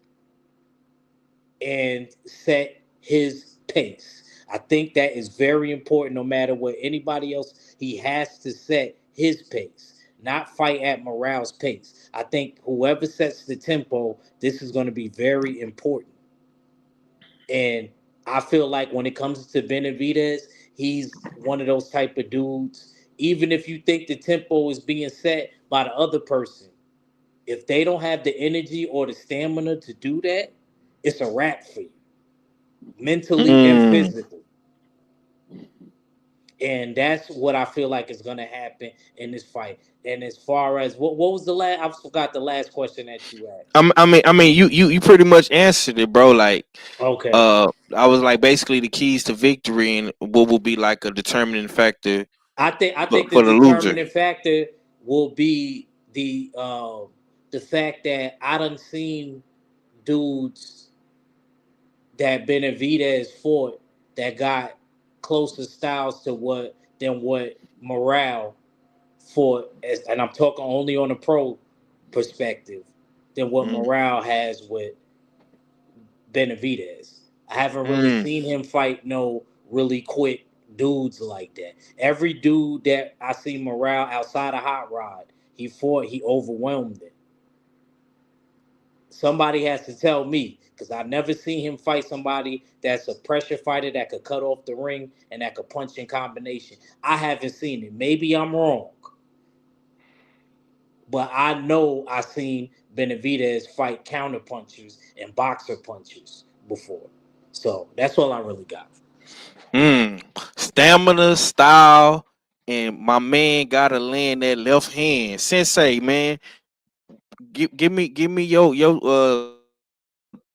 and set his pace. I think that is very important no matter what anybody else, he has to set his pace, not fight at Morale's pace. I think whoever sets the tempo, this is going to be very important. And I feel like when it comes to Benavidez, he's one of those type of dudes. Even if you think the tempo is being set by the other person, if they don't have the energy or the stamina to do that, it's a wrap for you, mentally and physically. And that's what I feel like is gonna happen in this fight. And as far as what was the last? I forgot the last question that you asked. You pretty much answered it, bro. Like, Okay. I was like, basically the keys to victory and what will be like a determining factor I think the for the loser. determining factor will be the fact that I done seen dudes that Benavidez fought that got closer styles to what Morrel fought, and I'm talking only on a pro perspective, than what Morrel has with Benavidez. I haven't really seen him fight no really quick dudes like that. Every dude that I see Morale outside of Hot Rod, he fought, he overwhelmed it. Somebody has to tell me, because I've never seen him fight somebody that's a pressure fighter that could cut off the ring and that could punch in combination. I haven't seen it. Maybe I'm wrong. But I know I seen Benavidez fight counter punchers and boxer punchers before. So that's all I really got. Stamina, style, and my man gotta land that left hand. Sensei, man, give me your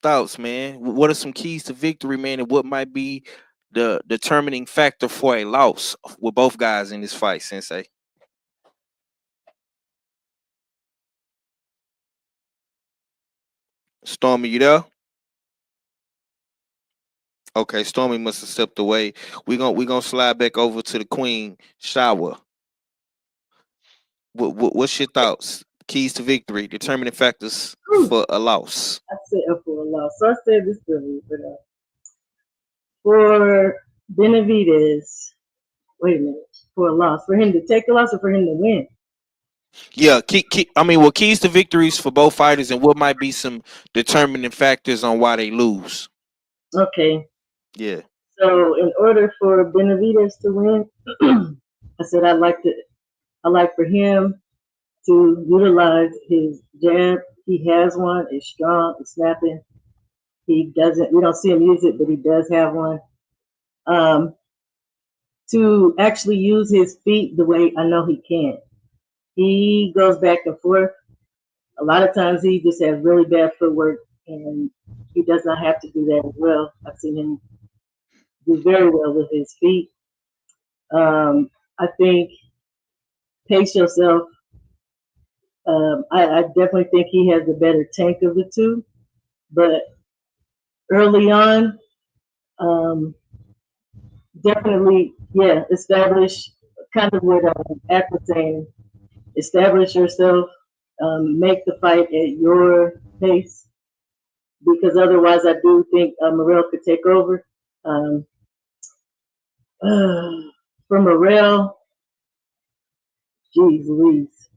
thoughts, man. What are some keys to victory, man, and what might be the determining factor for a loss with both guys in this fight, Sensei? Stormy, you there? Okay, Stormy must have stepped away. We gonna slide back over to the Queen Shower. What's your thoughts? Keys to victory, determining factors for a loss. I said for a loss. So I said this earlier, but for Benavidez, wait a minute, for a loss, for him to take a loss or for him to win? Yeah, keys to victories for both fighters, and what might be some determining factors on why they lose. Okay. Yeah. So in order for Benavidez to win, I said I'd like for him to utilize his jab. He has one. It's strong. It's snapping. We don't see him use it, but he does have one. To actually use his feet the way I know he can. He goes back and forth. A lot of times he just has really bad footwork, and he does not have to do that as well. I've seen him do very well with his feet. I think pace yourself. I definitely think he has the better tank of the two, but early on, definitely, yeah, establish kind of what Ack was saying. Establish yourself, make the fight at your pace, because otherwise I do think Morrel could take over. For Morrel, geez Louise.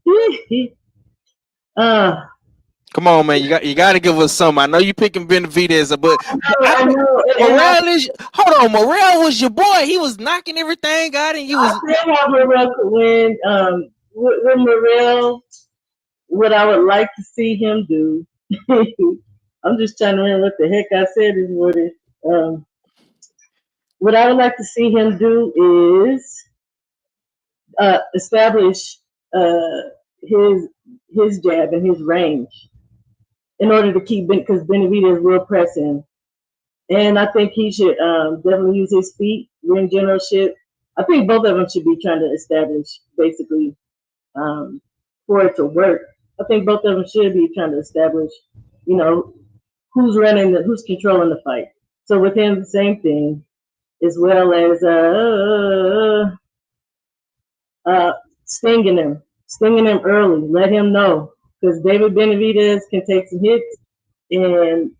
Come on, man. You got to give us some. I know you picking Benavidez, but I know. Morrel is. Hold on, Morrel was your boy. He was knocking everything out, and you was. I said how Morrel could win. With Morrel, what I would like to see him do. I'm just trying to remember what the heck I said is what it. What I would like to see him do is establish his jab and his range in order to keep, because Benavidez will press him. And I think he should definitely use his feet, ring generalship. I think both of them should be trying to establish, basically, for it to work. I think both of them should be trying to establish, who's who's controlling the fight. So with him, the same thing, as well as stinging him early. Let him know, because David Benavidez can take some hits, and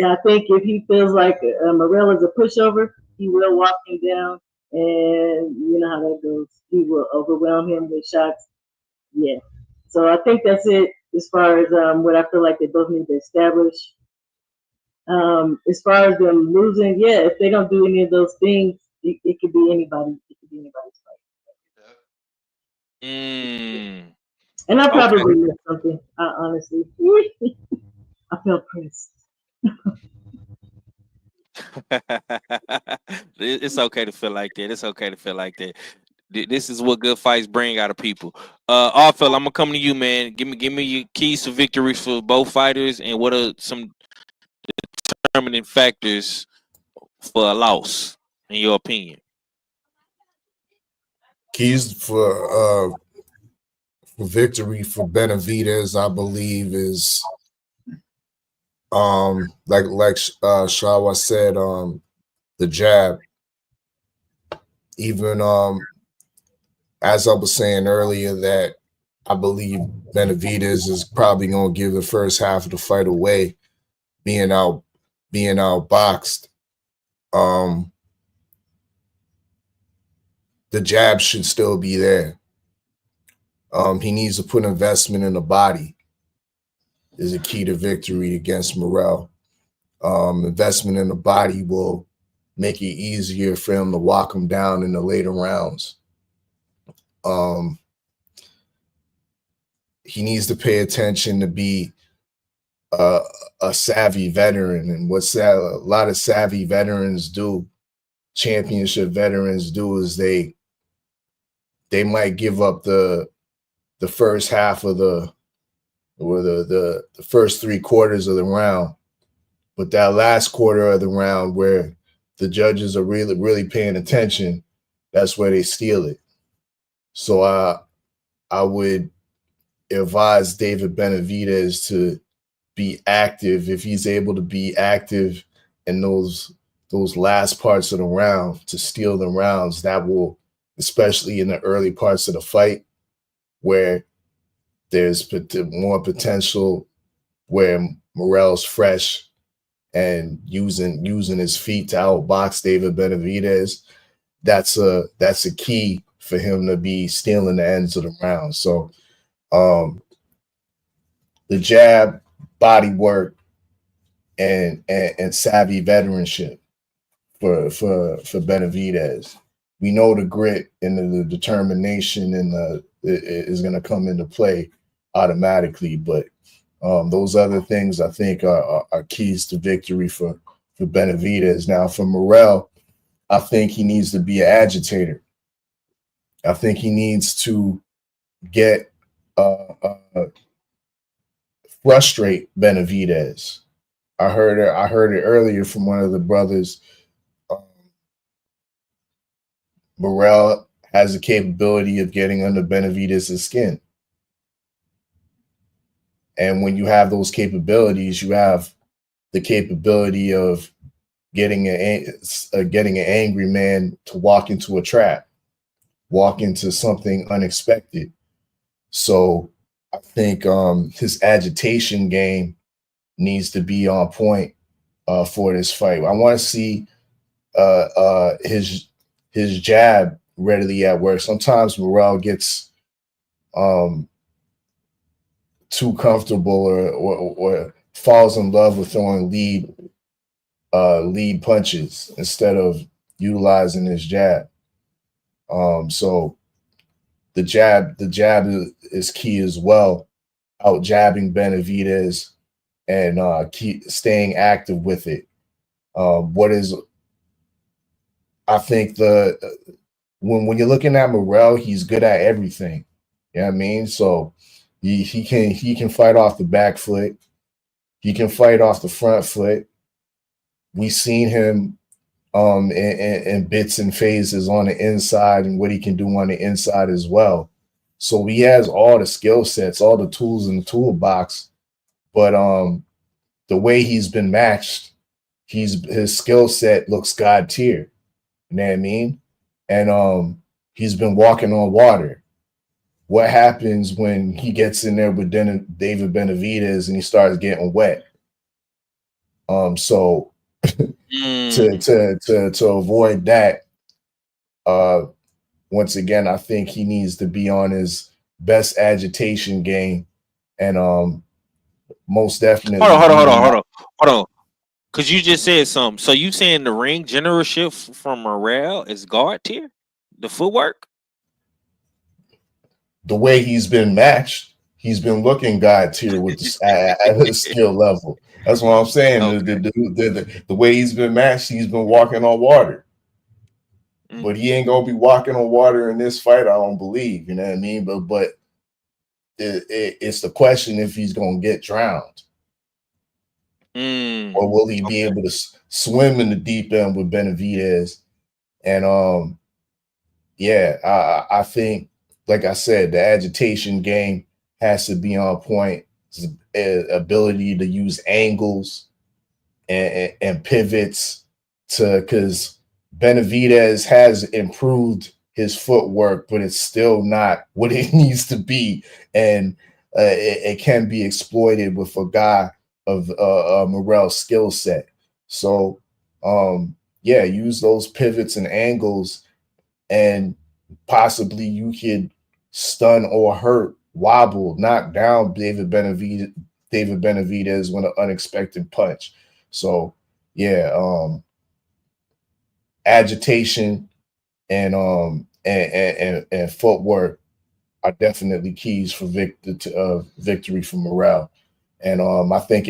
I think if he feels like Morrel is a pushover, he will walk him down, and you know how that goes. He will overwhelm him with shots. Yeah. So I think that's it as far as what I feel like they both need to establish. As far as them losing, yeah, if they don't do any of those things, it could be anybody. It could be anybody's fight. And I Okay. probably missed something. Honestly, I felt pressed. It's okay to feel like that. It's okay to feel like that. This is what good fights bring out of people. Arthur, I'm gonna come to you, man. Give me your keys to victory for both fighters, and what are some determining factors for a loss, in your opinion? Keys for victory for Benavidez, I believe, is like Shawa said, the jab. Even as I was saying earlier, that I believe Benavidez is probably gonna give the first half of the fight away, being outboxed. The jab should still be there. He needs to put investment in the body. Is a key to victory against Morrel. Investment in the body will make it easier for him to walk him down in the later rounds. He needs to pay attention to be a savvy veteran, and what a lot of savvy veterans do, championship veterans do, is they might give up the first half of the first 3 quarters of the round, but that last quarter of the round where the judges are really paying attention, that's where they steal it. So I would advise David Benavidez to be active. If he's able to be active in those last parts of the round to steal the rounds, that will, especially in the early parts of the fight where there's more potential, where Morrel's fresh and using his feet to outbox David Benavidez, that's a key for him to be stealing the ends of the round. So the jab, body work, and savvy veteranship for Benavidez. We know the grit and the determination and is going to come into play automatically, but those other things I think are keys to victory for Benavidez. Now for Morrel, I think he needs to be an agitator. I think he needs to get frustrate Benavidez. I heard it earlier from one of the brothers. Morrel has the capability of getting under Benavidez's skin. And when you have those capabilities, you have the capability of getting an angry man to walk into a trap, walk into something unexpected. So I think his agitation game needs to be on point for this fight. I want to see his jab readily at work. Sometimes Morrel gets too comfortable or falls in love with throwing lead punches instead of utilizing his jab. So the jab is key as well. Out jabbing Benavidez and keep staying active with it. I think when you're looking at Morrel, he's good at everything. You know what I mean? So he can fight off the back foot. He can fight off the front foot. We've seen him in bits and phases on the inside and what he can do on the inside as well. So he has all the skill sets, all the tools in the toolbox. But the way he's been matched, his skill set looks God tier. You know what I mean? And he's been walking on water. What happens when he gets in there with David Benavidez and he starts getting wet? So to avoid that, once again, I think he needs to be on his best agitation game, and most definitely. Hold on. Cause you just said something. So you saying the ring generalship from Morrel is guard tier? The footwork? The way he's been matched, he's been looking God tier with at his skill level. That's what I'm saying. Okay. The way he's been matched, he's been walking on water. But he ain't gonna be walking on water in this fight, I don't believe. You know what I mean? But it's the question if he's gonna get drowned. Or will he be able to swim in the deep end with Benavidez? And yeah, I think, like I said, the agitation game has to be on point. Ability to use angles and pivots because Benavidez has improved his footwork, but it's still not what it needs to be, and it can be exploited with a guy of Morrel's skill set. So yeah, use those pivots and angles, and possibly you could stun or hurt, wobble, knock down David Benavidez with an unexpected punch. So yeah, agitation and footwork are definitely keys for victory for Morrel. And I think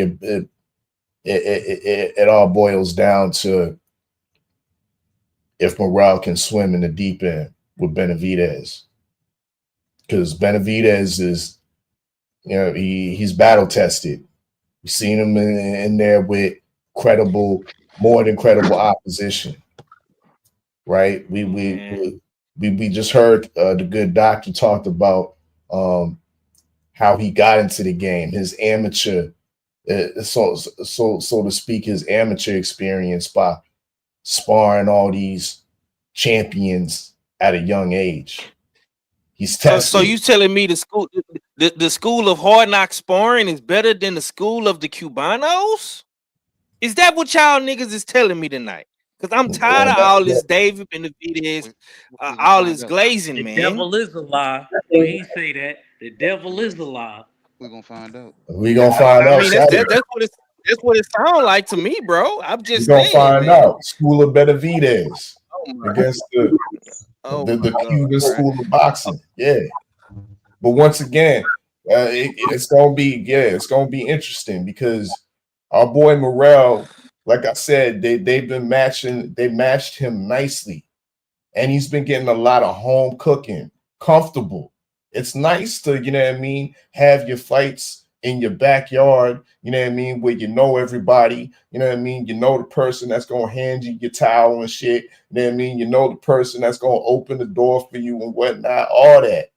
it all boils down to if Morrel can swim in the deep end with Benavidez. Because Benavidez is, he's battle tested. We've seen him in there with more than credible opposition. Right? We just heard the good doctor talked about how he got into the game, his amateur, so to speak, his amateur experience by sparring all these champions at a young age. He's tested. So you telling me the school of hard knock sparring is better than the school of the Cubanos? Is that what y'all niggas is telling me tonight? Because I'm tired of all this David Benavidez, all this glazing, man. The devil is a lie. We ain't say that. The devil is a lie. We're gonna find out. We're gonna find out. I mean, that's what it sounds like to me, bro. I'm just We're gonna find man. out. School of Benavidez against the Cuban school of boxing. Yeah. But once again, it's gonna be interesting because our boy Morrel, like I said, they matched him nicely, and he's been getting a lot of home cooking, comfortable. It's nice to, have your fights in your backyard, where you know everybody, you know the person that's gonna hand you your towel and shit, you know the person that's gonna open the door for you and whatnot, all that.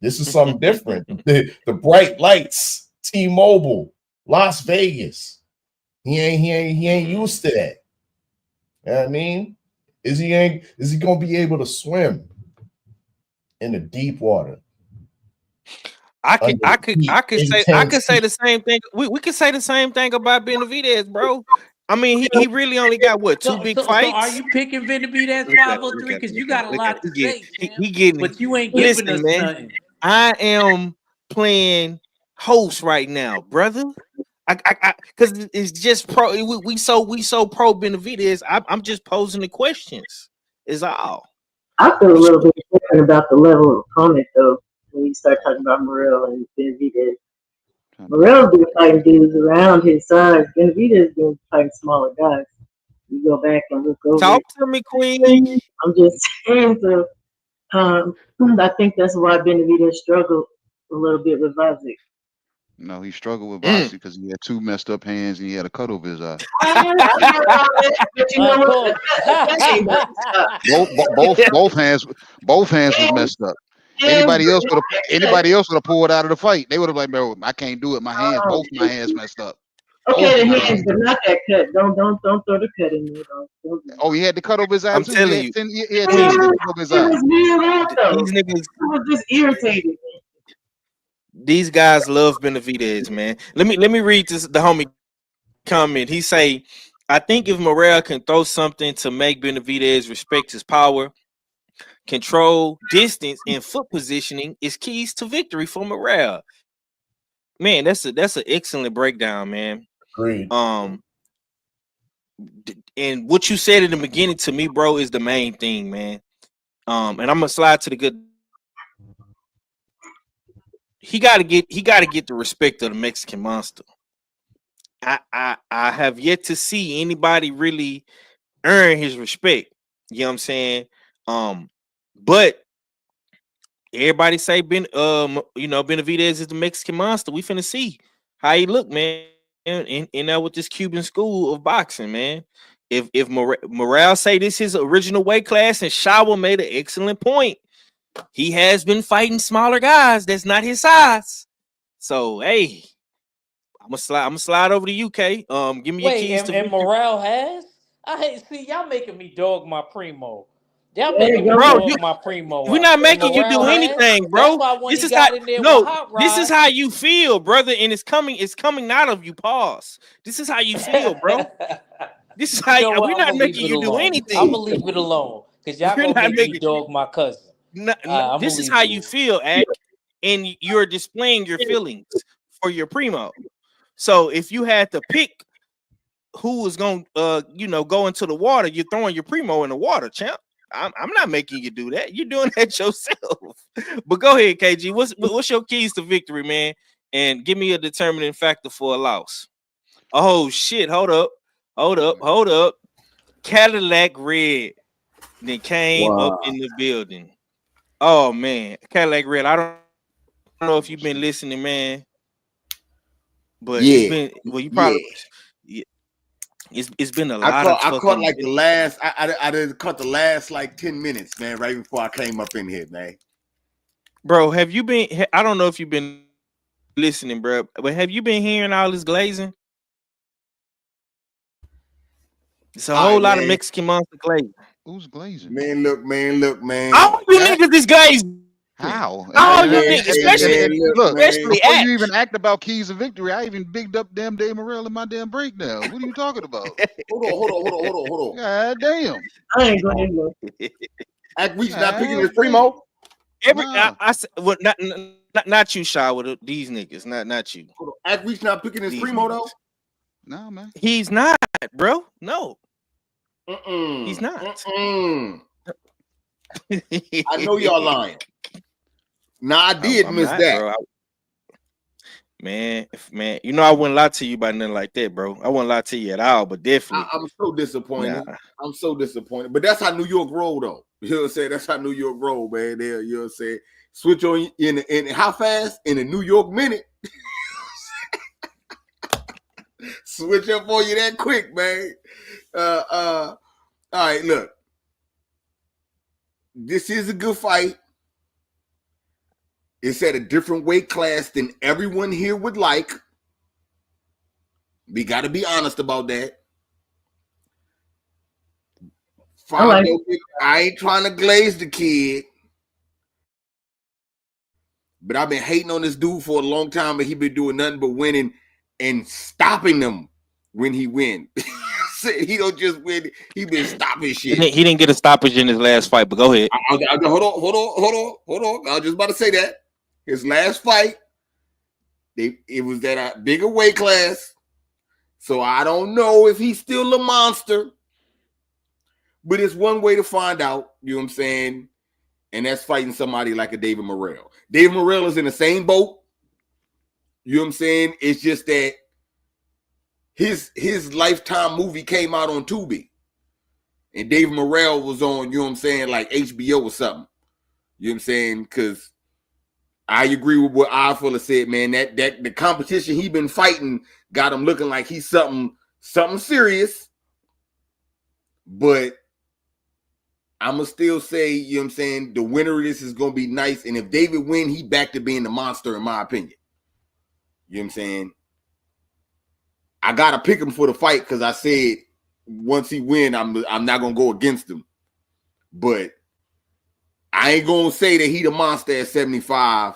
This is something different. The bright lights, T-Mobile, Las Vegas. He ain't used to that. You know what I mean? Is he gonna be able to swim in the deep water? I could say the same thing. We could say the same thing about Benavidez, bro. I mean, he really only got two big fights. So are you picking Benavidez 503? Because you got a lot to say, but you ain't giving us nothing. I am playing host right now, brother. Because it's just pro. We so pro Benavidez. I'm just posing the questions. Is all. I feel a little bit different about the level of opponent though when you start talking about Morrel and Benavidez. Morrel's been fighting dudes around his size. Benavidez been fighting smaller guys. You go back and look over. Talk to me, Queen. I'm just saying. So, I think that's why Benavidez struggled a little bit with Isaac. No, he struggled with Isaac because he had two messed up hands and he had a cut over his eye. But you know what? both hands was messed up. Anybody else would have pulled out of the fight. They would have like, bro, I can't do it. My hands, both my hands messed up. Okay, the hands, but not that cut. Don't throw the cut in there. Oh, he had the cut over his eye. I'm telling you, he had 10 stitches over his eye. These niggas was just irritated. These guys love Benavidez, man. Let me read the homie comment. He say, I think if Morrel can throw something to make Benavidez respect his power, control, distance, and foot positioning is keys to victory for Morrel. Man, that's an excellent breakdown, man. Agreed. And what you said in the beginning to me, bro, is the main thing, man. And I'm gonna slide to the good. He gotta get the respect of the Mexican monster. I have yet to see anybody really earn his respect. You know what I'm saying? But everybody say Benavidez is the Mexican monster. We finna see how he look, man. In there with this Cuban school of boxing, man. If Morrel say this is his original weight class, and Shakur made an excellent point, he has been fighting smaller guys that's not his size. So hey, I'm gonna slide over to UK. Give me your keys to and victory. Morrel has? See y'all making me dog my primo. Y'all There making you me go. dog my primo. We're out. not And making you do Morrel has? anything, bro. That's why when This he is how got in there with Hot Rod, this is how you feel, brother, and it's coming out of you. Pause. This is how you feel, bro. This is how you know what? we're I'm not gonna leave making it you do alone. anything. I'm gonna leave it alone because y'all We're gonna not make me making dog my cousin. this is how you feel, Ak, and you're displaying your feelings for your primo. So if you had to pick who was gonna go into the water, you're throwing your primo in the water, champ. I'm not making you do that. You're doing that yourself. But go ahead, KG. What's your keys to victory, man? And give me a determining factor for a loss. Oh shit! Hold up. Cadillac Red then came up in the building. Oh man, Cadillac Red. I don't know if you've been listening, man. But it's been you probably it's been a lot of I caught like fucking. the last. I did caught the last like 10 minutes, man. Right before I came up in here, man. Bro, have you been? I don't know if you've been listening, bro, but have you been hearing all this glazing? It's a whole lot of Mexican monster glazing. Who's glazing? Man, look, man. All you niggas is glazing. How? All you niggas, especially before Ak. you even act about keys of victory, I even bigged up damn Dave Morrel in my damn breakdown. What are you talking about? Hold on. God damn. I ain't going to Ak Reach not picking his primo. I said, well, not you, Shaw. These niggas, not you. Ak Reach not picking his primo though. No, man. He's not, bro. No. He's not. I know y'all lying. Nah, I did miss not, that. Bro. Man, you know I wouldn't lie to you about nothing like that, bro. I wouldn't lie to you at all, but definitely. I'm so disappointed. Nah. I'm so disappointed. But that's how New York roll, though. You know what I'm saying? That's how New York roll, man. There, you know what I'm saying? Switch on in how fast? In a New York minute. Switch up for you that quick, man. All right, look. This is a good fight. It's at a different weight class than everyone here would like. We got to be honest about that. I ain't trying to glaze the kid, but I've been hating on this dude for a long time, and he been doing nothing but winning and stopping them when he win. He don't just win; he been stopping shit. He didn't get a stoppage in his last fight, but go ahead. Hold on. I was just about to say that his last fight, it was at a bigger weight class, so I don't know if he's still a monster. But it's one way to find out, you know what I'm saying? And that's fighting somebody like a David Morrel. David Morrel is in the same boat. You know what I'm saying? It's just that his Lifetime movie came out on Tubi. And David Morrel was on, you know what I'm saying, like HBO or something. You know what I'm saying? Because I agree with what Fuller said, man. That the competition he been fighting got him looking like he's something serious. But I'ma still say, you know what I'm saying, the winner of this is gonna be nice. And if David win, he back to being the monster, in my opinion. You know what I'm saying? I gotta pick him for the fight because I said once he win, I'm not gonna go against him. But I ain't gonna say that he the monster at 75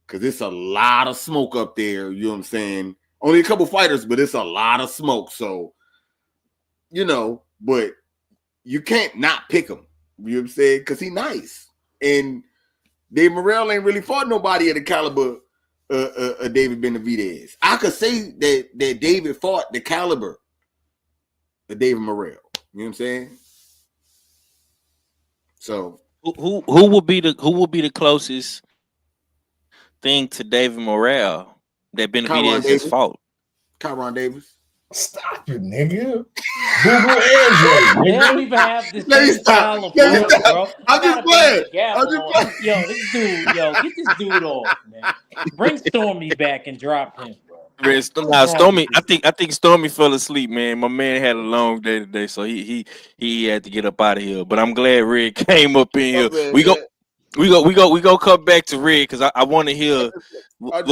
because it's a lot of smoke up there. You know what I'm saying? Only a couple fighters, but it's a lot of smoke. So, you know, but you can't not pick him. You know what I'm saying? Because he nice. And Dave Morrel ain't really fought nobody at the caliber David Benavidez. I could say that David fought the caliber of David Morrel. You know what I'm saying? So who will be the closest thing to David Morrel that Benavidez has fought? Kyron Davis. Stop it, nigga. Google Android. They don't even have the same style of fight, bro. I'm just playing. I'm just playing. Yo, this dude, get this dude off, man. Bring Stormy back and drop him, bro. Stormy. I think Stormy fell asleep, man. My man had a long day today, so he had to get up out of here. But I'm glad Red came up in here. We go come back to Red because I want to hear what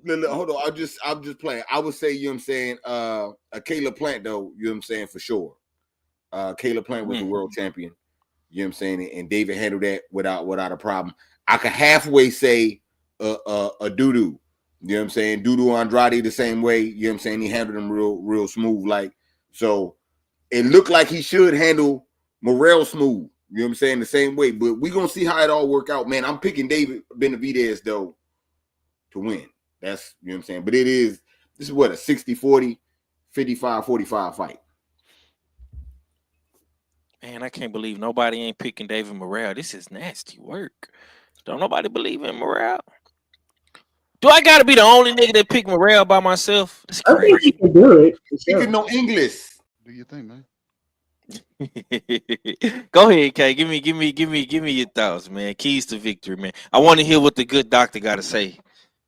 hold on. I'm just playing. I would say, you know what I'm saying, a Caleb Plant, though, you know what I'm saying, for sure. Caleb Plant was the world champion. You know what I'm saying? And David handled that without a problem. I could halfway say a Dudu. You know what I'm saying? Dudu Andrade the same way. You know what I'm saying? He handled him real smooth. Like, so it looked like he should handle Morrel smooth. You know what I'm saying? The same way. But we're gonna see how it all work out. Man, I'm picking David Benavidez though to win. That's, you know what I'm saying? But this is what, a 60-40, 55-45 fight. Man, I can't believe nobody ain't picking David Morrel. This is nasty work. Don't nobody believe in Morrel? Do I gotta be the only nigga that pick Morrel by myself? That's crazy. I think he can do it. He can know English. Do your thing, man. Go ahead, Kay. Give me your thoughts, man. Keys to victory, man. I want to hear what the good doctor got to say.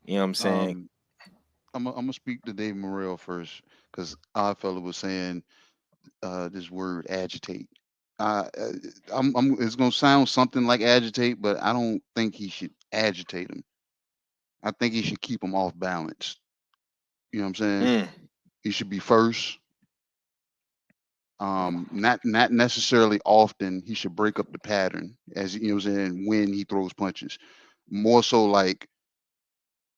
You know what I'm saying? I'm gonna speak to Dave Morrel first because our fella was saying this word agitate. It's gonna sound something like agitate, but I don't think he should agitate him. I think he should keep him off balance. You know what I'm saying? He should be first. Not necessarily often. He should break up the pattern, as you know what I'm saying, when he throws punches. More so like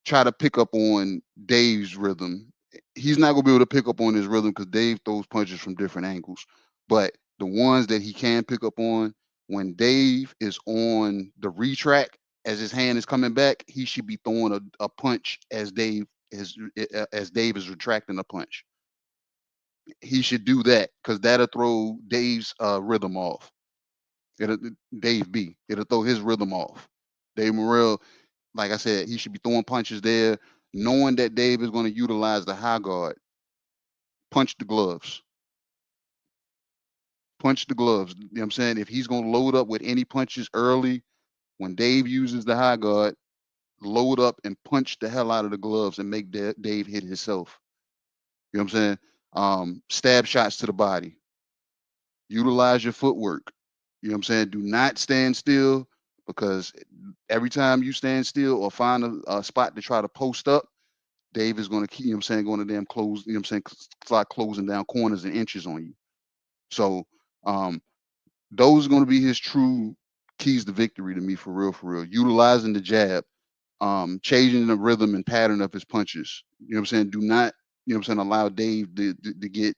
try to pick up on Dave's rhythm. He's not gonna be able to pick up on his rhythm because Dave throws punches from different angles. But the ones that he can pick up on, when Dave is on the retrack as his hand is coming back, he should be throwing a punch as Dave is retracting a punch. He should do that because that'll throw Dave's rhythm off. It'll throw his rhythm off. Dave Morrel, like I said, he should be throwing punches there, knowing that Dave is going to utilize the high guard. Punch the gloves. Punch the gloves. You know what I'm saying? If he's going to load up with any punches early, when Dave uses the high guard, load up and punch the hell out of the gloves and make Dave hit himself. You know what I'm saying? Stab shots to the body. Utilize your footwork. You know what I'm saying? Do not stand still, because every time you stand still or find a spot to try to post up, Dave is going to keep, you know what I'm saying, going to damn close, you know what I'm saying, start closing down corners and inches on you. So those are going to be his true keys to victory to me, for real. Utilizing the jab, changing the rhythm and pattern of his punches. You know what I'm saying? Do not, you know what I'm saying, allow Dave to get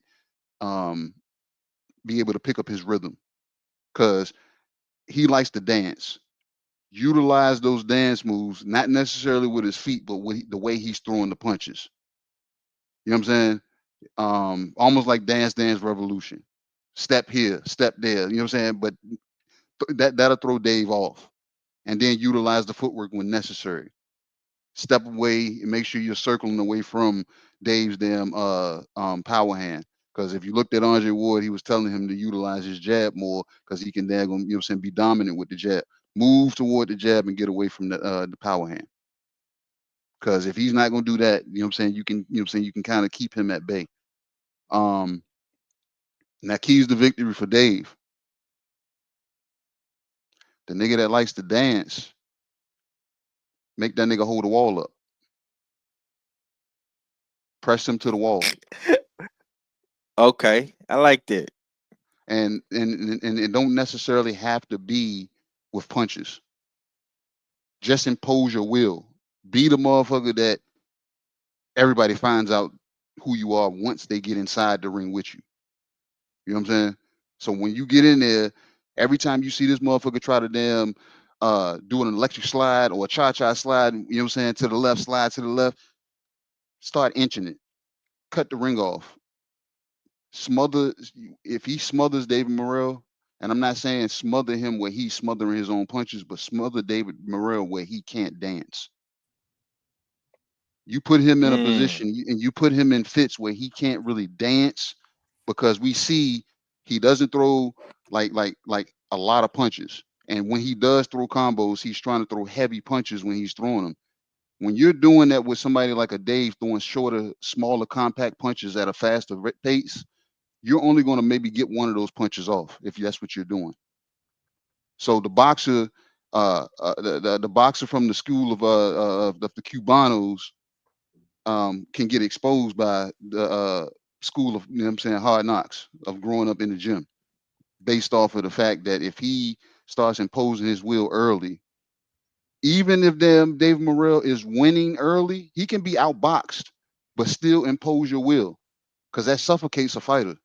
be able to pick up his rhythm, because he likes to dance. Utilize those dance moves, not necessarily with his feet, but with the way he's throwing the punches. You know what I'm saying? Almost like Dance Revolution. Step here, step there. You know what I'm saying? But that'll throw Dave off. And then utilize the footwork when necessary. Step away and make sure you're circling away from Dave's damn power hand. Because if you looked at Andre Ward, he was telling him to utilize his jab more, because he can then, you know what I'm saying, be dominant with the jab. Move toward the jab and get away from the power hand. Because if he's not going to do that, you know what I'm saying, you can, you know what I'm saying, you can kind of keep him at bay. Now, keys to victory for Dave. The nigga that likes to dance, make that nigga hold the wall up. Press him to the wall. Okay, I like that. And it don't necessarily have to be with punches. Just impose your will. Be the motherfucker that everybody finds out who you are once they get inside the ring with you. You know what I'm saying? So when you get in there, every time you see this motherfucker try to damn do an electric slide or a cha-cha slide, you know what I'm saying, to the left, slide to the left, start inching it. Cut the ring off. Smother, if he smothers David Morrel, and I'm not saying smother him where he's smothering his own punches, but smother David Morrel where he can't dance. You put him in a position and you put him in fits where he can't really dance, because we see he doesn't throw like a lot of punches. And when he does throw combos, he's trying to throw heavy punches when he's throwing them. When you're doing that with somebody like a Dave throwing shorter, smaller, compact punches at a faster pace, you're only going to maybe get one of those punches off if that's what you're doing. So the boxer, the boxer from the school of the Cubanos, can get exposed by the school of, you know what I'm saying, hard knocks of growing up in the gym, based off of the fact that if he starts imposing his will early, even if Dave Morrel is winning early, he can be outboxed, but still impose your will, because that suffocates a fighter.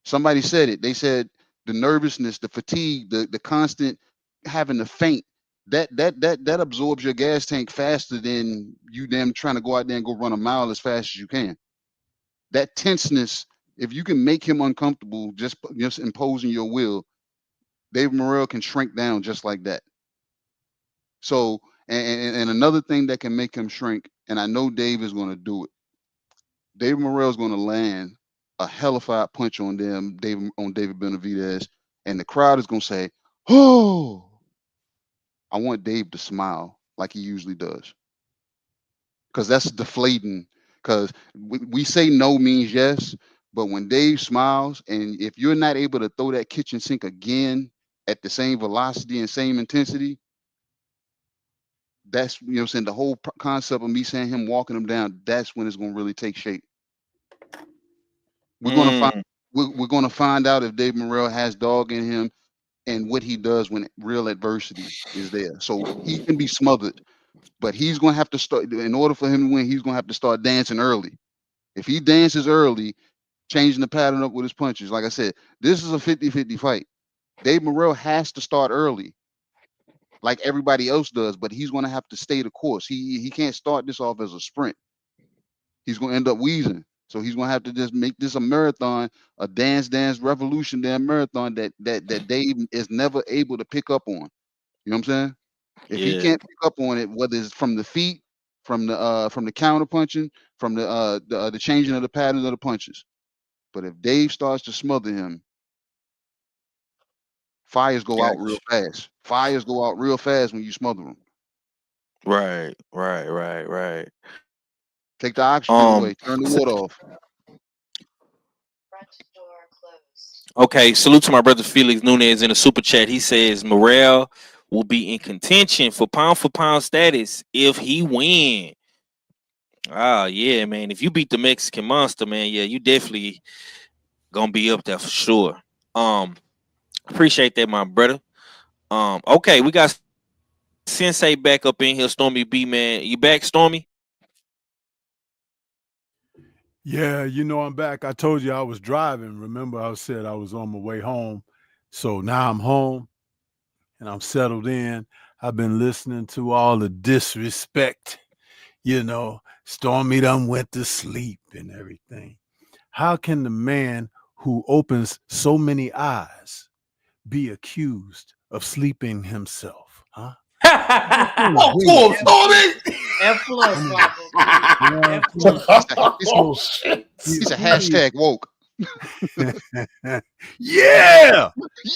Somebody said it. They said the nervousness, the fatigue, the constant having to faint, that absorbs your gas tank faster than you them trying to go out there and go run a mile as fast as you can. That tenseness, if you can make him uncomfortable, just imposing your will, Dave Morrel can shrink down just like that. So, and another thing that can make him shrink, and I know Dave is going to do it. Dave Morrel is going to land a hellified punch on David Benavidez, and the crowd is going to say, "Oh!" I want Dave to smile like he usually does, because that's deflating. Because we say no means yes, but when Dave smiles, and if you're not able to throw that kitchen sink again at the same velocity and same intensity, that's, you know what I'm saying, the whole concept of me saying him walking him down, that's when it's going to really take shape. We're going to find out if Dave Morrel has dog in him and what he does when real adversity is there. So he can be smothered, but he's going to have to start, in order for him to win, he's going to have to start dancing early. If he dances early, changing the pattern up with his punches, like I said, this is a 50-50 fight. Dave Morrel has to start early like everybody else does, but he's going to have to stay the course. He can't start this off as a sprint. He's going to end up wheezing. So he's going to have to just make this a marathon, a dance revolution marathon that Dave is never able to pick up on. You know what I'm saying? If he can't pick up on it, whether it's from the feet, from the counter punching, from the changing of the patterns of the punches. But if Dave starts to smother him, fires go out real fast. Fires go out real fast when you smother them. Right. Take the oxygen away. Turn the water off. Okay, salute to my brother Felix Nunez in the super chat. He says Morrel will be in contention for pound status if he win. Ah, yeah, man. If you beat the Mexican monster, man, yeah, you definitely gonna be up there for sure. Appreciate that, my brother. Okay, we got Sensei back up in here. Stormy B, man, you back, Stormy? Yeah, I'm back. I told you I was driving. Remember, I said I was on my way home. So now I'm home and I'm settled in. I've been listening to all the disrespect. Stormy done went to sleep and everything. How can the man who opens so many eyes be accused of sleeping himself? Huh? Walk to him, Stormy! F plus, He's a hashtag woke. Yeah.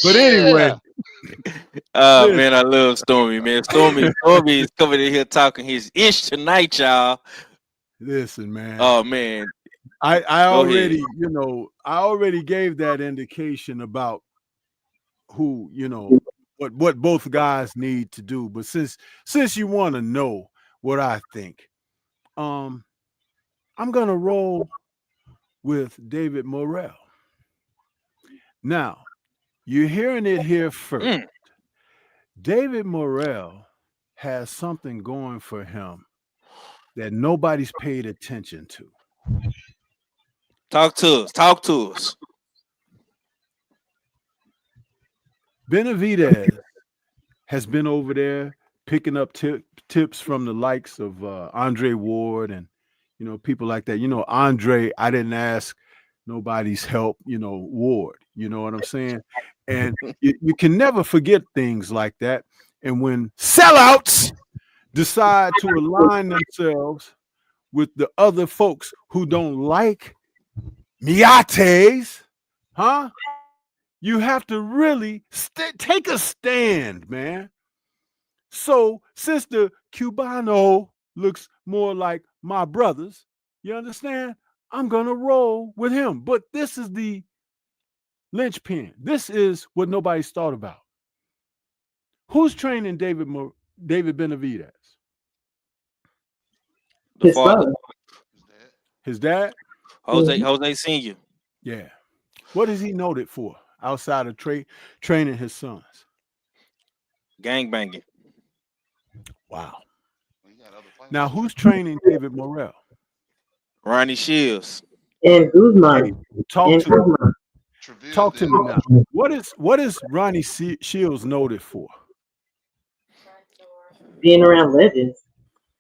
But anyway. Man, I love Stormy, man. Stormy is coming in here talking his ish tonight, y'all. Listen, man. Oh man. I already, I already gave that indication about who, what both guys need to do. But since you want to know what I think, I'm gonna roll with David Morrel. Now, you're hearing it here first. David Morrel has something going for him that nobody's paid attention to. Talk to us. Benavidez has been over there picking up tips from the likes of Andre Ward and, people like that. Andre, I didn't ask nobody's help, Ward, you know what I'm saying? And you can never forget things like that. And when sellouts decide to align themselves with the other folks who don't like Miates, huh? You have to really take a stand, man. So since the Cubano looks more like my brothers, you understand? I'm going to roll with him. But this is the linchpin. This is what nobody's thought about. Who's training David Benavidez? The father. His dad? Jose Senior. Yeah. What is he noted for outside of training his sons? Gangbanging. Wow. Now, who's training David Morrel? Ronnie Shields. And Guzman. Hey, talk to me now. What is Ronnie Shields noted for? Being around legends.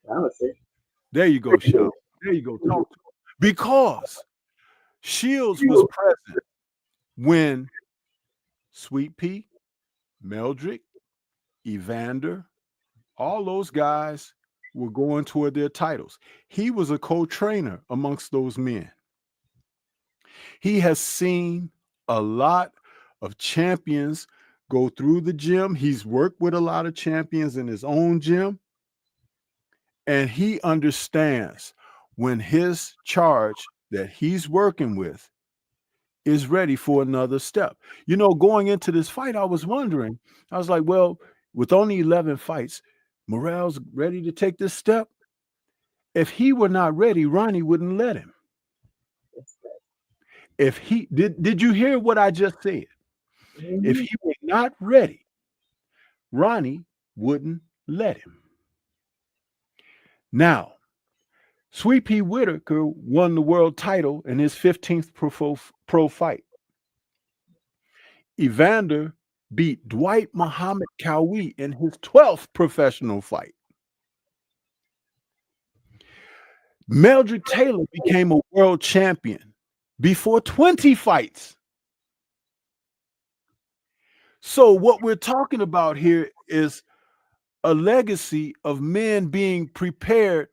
I would say. There you go, Sean. There you go. Talk to him. Because Shields was present when Sweet Pea, Meldrick, Evander, all those guys were going toward their titles. He was a co-trainer amongst those men. He has seen a lot of champions go through the gym. He's worked with a lot of champions in his own gym. And he understands when his charge that he's working with is ready for another step. Going into this fight, I was wondering, I was like, well, with only 11 fights, Morrel's ready to take this step. If he were not ready, Ronnie wouldn't let him. If he did you hear what I just said? If he were not ready, Ronnie wouldn't let him. Now, Sweet Pea Whitaker won the world title in his 15th pro fight. Evander beat Dwight Muhammad Cowie in his 12th professional fight. Meldrick Taylor became a world champion before 20 fights. So what we're talking about here is a legacy of men being prepared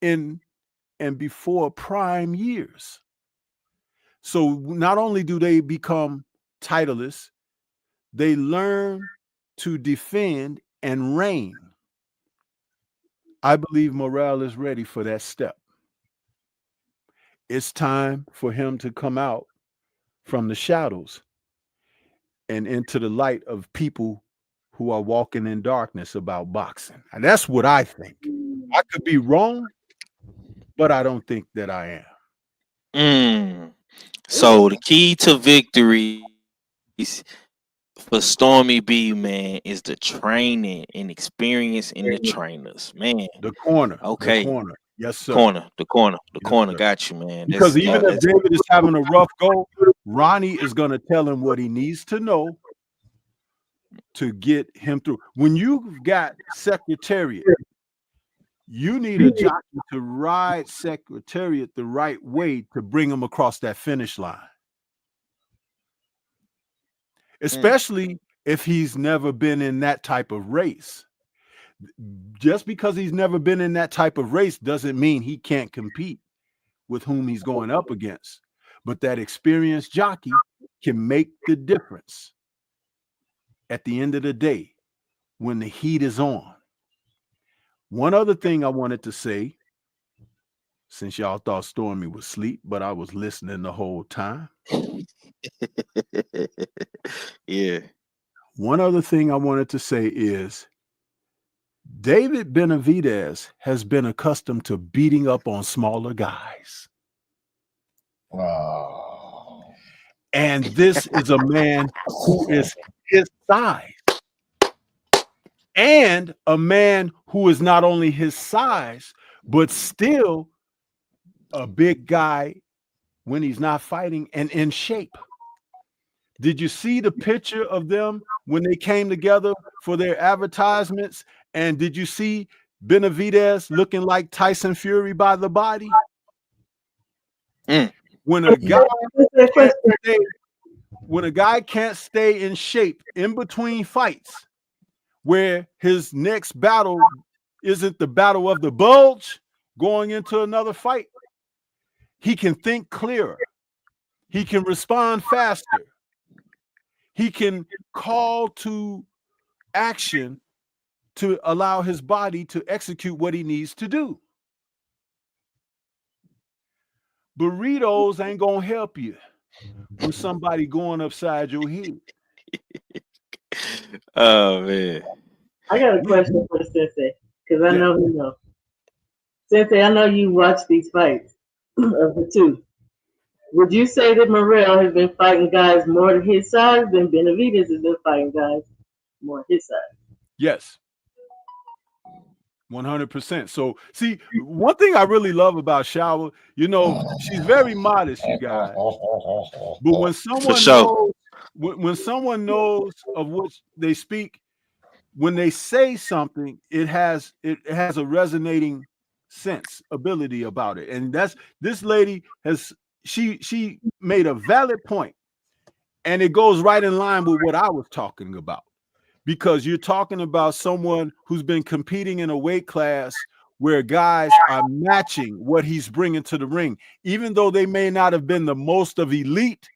in and before prime years. So not only do they become titleists, they learn to defend and reign. I believe Morrel is ready for that step. It's time for him to come out from the shadows and into the light of people who are walking in darkness about boxing. And that's what I think. I could be wrong, but I don't think that I am. So the key to victory is for Stormy B, man, is the training and experience in the trainers, man. The corner. Okay. The corner. Yes, sir. The corner. Got you, man. Because even if David is having a rough go, Ronnie is going to tell him what he needs to know to get him through. When you've got Secretariat, you need a jockey to ride Secretariat the right way to bring him across that finish line. Especially if he's never been in that type of race. Just because he's never been in that type of race doesn't mean he can't compete with whom he's going up against. But that experienced jockey can make the difference at the end of the day when the heat is on. One other thing I wanted to say, since y'all thought Stormy was asleep, but I was listening the whole time. Yeah. One other thing I wanted to say is David Benavidez has been accustomed to beating up on smaller guys. Oh. And this is a man who is his size. And a man who is not only his size, but still a big guy when he's not fighting and in shape. Did you see the picture of them when they came together for their advertisements? And did you see Benavidez looking like Tyson Fury by the body? When a guy can't stay, when a guy can't stay in shape in between fights, where his next battle isn't the battle of the bulge going into another fight, he can think clearer. He can respond faster. He can call to action to allow his body to execute what he needs to do. Burritos ain't gonna help you with somebody going upside your head. Oh man. I got a question for the Sensei, because I know you know. Sensei, I know you watch these fights of the two. Would you say that Morrel has been fighting guys more to his size than Benavidez has been fighting guys more his size? Yes. 100%. So, see, one thing I really love about Shower, you know, she's very modest, you guys. But when someone knows, when someone knows of which they speak, when they say something, it has a resonating sense, ability about it. And that's this lady has she made a valid point, and it goes right in line with what I was talking about. Because you're talking about someone who's been competing in a weight class where guys are matching what he's bringing to the ring, even though they may not have been the most of elite.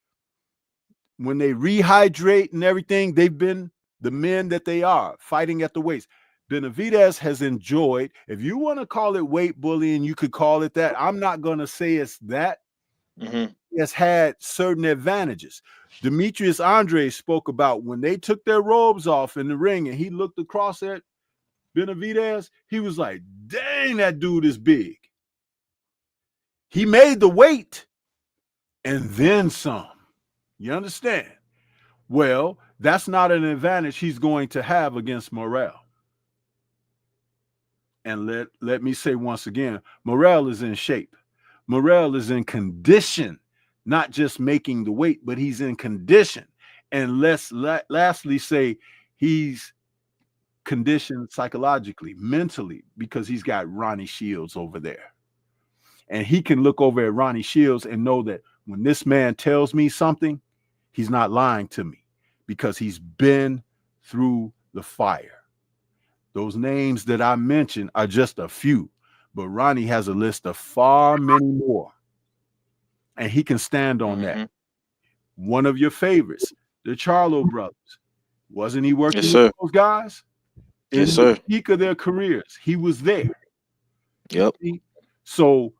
When they rehydrate and everything, they've been the men that they are fighting at the weights. Benavidez has enjoyed, if you want to call it weight bullying, you could call it that. I'm not going to say it's that. He has had certain advantages. Demetrius Andre spoke about when they took their robes off in the ring and he looked across at Benavidez, he was like, dang, that dude is big. He made the weight and then some. You understand? Well, that's not an advantage he's going to have against Morrel. And let me say once again, Morrel is in shape. Morrel is in condition, not just making the weight, but he's in condition. And let's lastly say he's conditioned psychologically, mentally, because he's got Ronnie Shields over there. And he can look over at Ronnie Shields and know that when this man tells me something, he's not lying to me because he's been through the fire. Those names that I mentioned are just a few, but Ronnie has a list of far many more, and he can stand on that. One of your favorites, the Charlo brothers. Wasn't he working with those guys? In the peak of their careers, he was there. Yep. So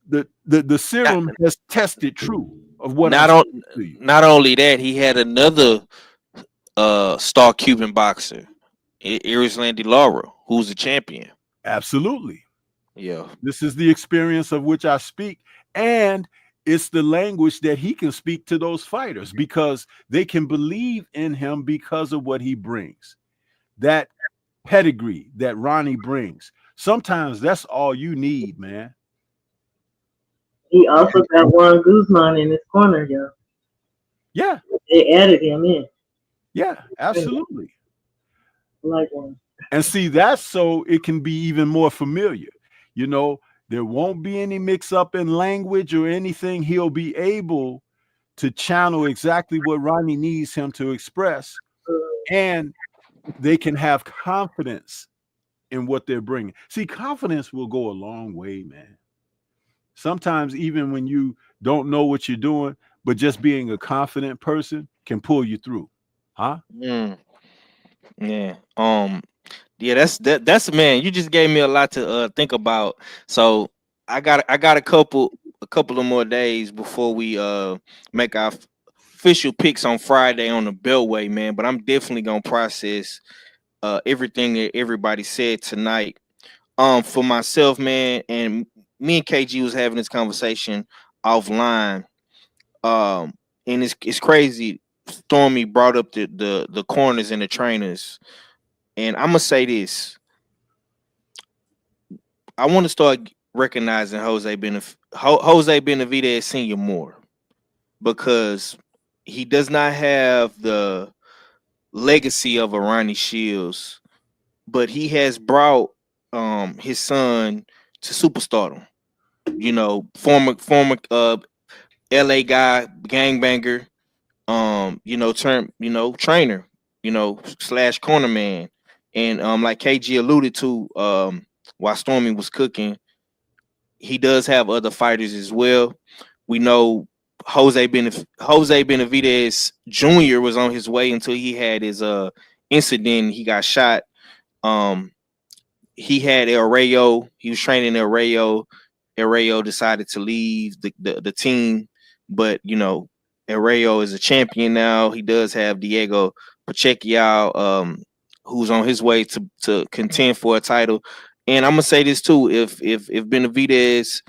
the serum has tested true of what not only that, he had another star Cuban boxer, Erislandy Lara, who's a champion. Absolutely. Yeah. This is the experience of which I speak, and it's the language that he can speak to those fighters because they can believe in him because of what he brings. That pedigree that Ronnie brings. Sometimes that's all you need, man. He also got Juan Guzman in his corner, yo. Yeah. They added him in. Yeah, absolutely. Like one. And see, that's so it can be even more familiar. You know, there won't be any mix up in language or anything. He'll be able to channel exactly what Ronnie needs him to express. And they can have confidence in what they're bringing. See, confidence will go a long way, man. Sometimes even when you don't know what you're doing, but just being a confident person can pull you through. Huh? Yeah. Yeah, that's man. You just gave me a lot to think about. So I got a couple of more days before we make our official picks on Friday on the Beltway, man. But I'm definitely gonna process everything that everybody said tonight. For myself, man, and me and KG was having this conversation offline. And it's crazy. Stormy brought up the corners and the trainers. And I'm gonna say this. I want to start recognizing Jose Benavidez Senior more because he does not have the legacy of a Ronnie Shields, but he has brought his son to superstardom. You know, former LA guy, gangbanger, trainer, slash corner man. And like KG alluded to, while Stormy was cooking, he does have other fighters as well. We know Jose Benavidez Jr. was on his way until he had his incident. He got shot. Um, he had El Rayo. He was training El Rayo. El Rayo decided to leave the team, but El Rayo is a champion now. He does have Diego Pacheco, who's on his way to contend for a title. And I'm gonna say this too: if Benavidez,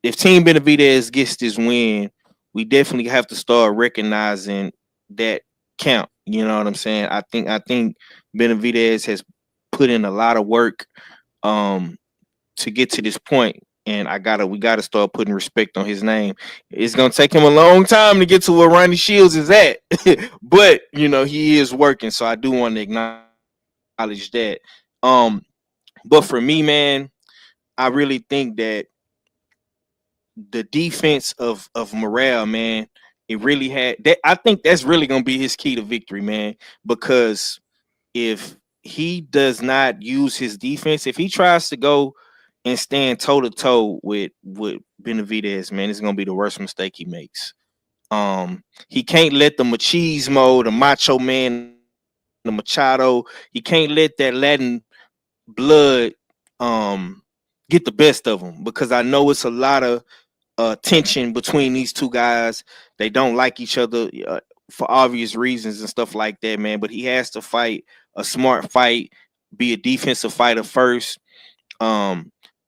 if Team Benavidez gets this win, we definitely have to start recognizing that count. You know what I'm saying? I think Benavidez has put in a lot of work to get to this point, and we gotta start putting respect on his name. It's gonna take him a long time to get to where Ronnie Shields is at, but he is working, so I do want to acknowledge that. But for me, man, I really think that the defense of Morrel, man, it really had that. I think that's really gonna be his key to victory, man, because if he does not use his defense, if he tries to go and stand toe to toe with Benavidez, man, it's gonna be the worst mistake he makes. He can't let the machismo, the macho man, the machado, he can't let that Latin blood get the best of him, because I know it's a lot of tension between these two guys. They don't like each other for obvious reasons and stuff like that, man. But he has to fight a smart fight, be a defensive fighter first.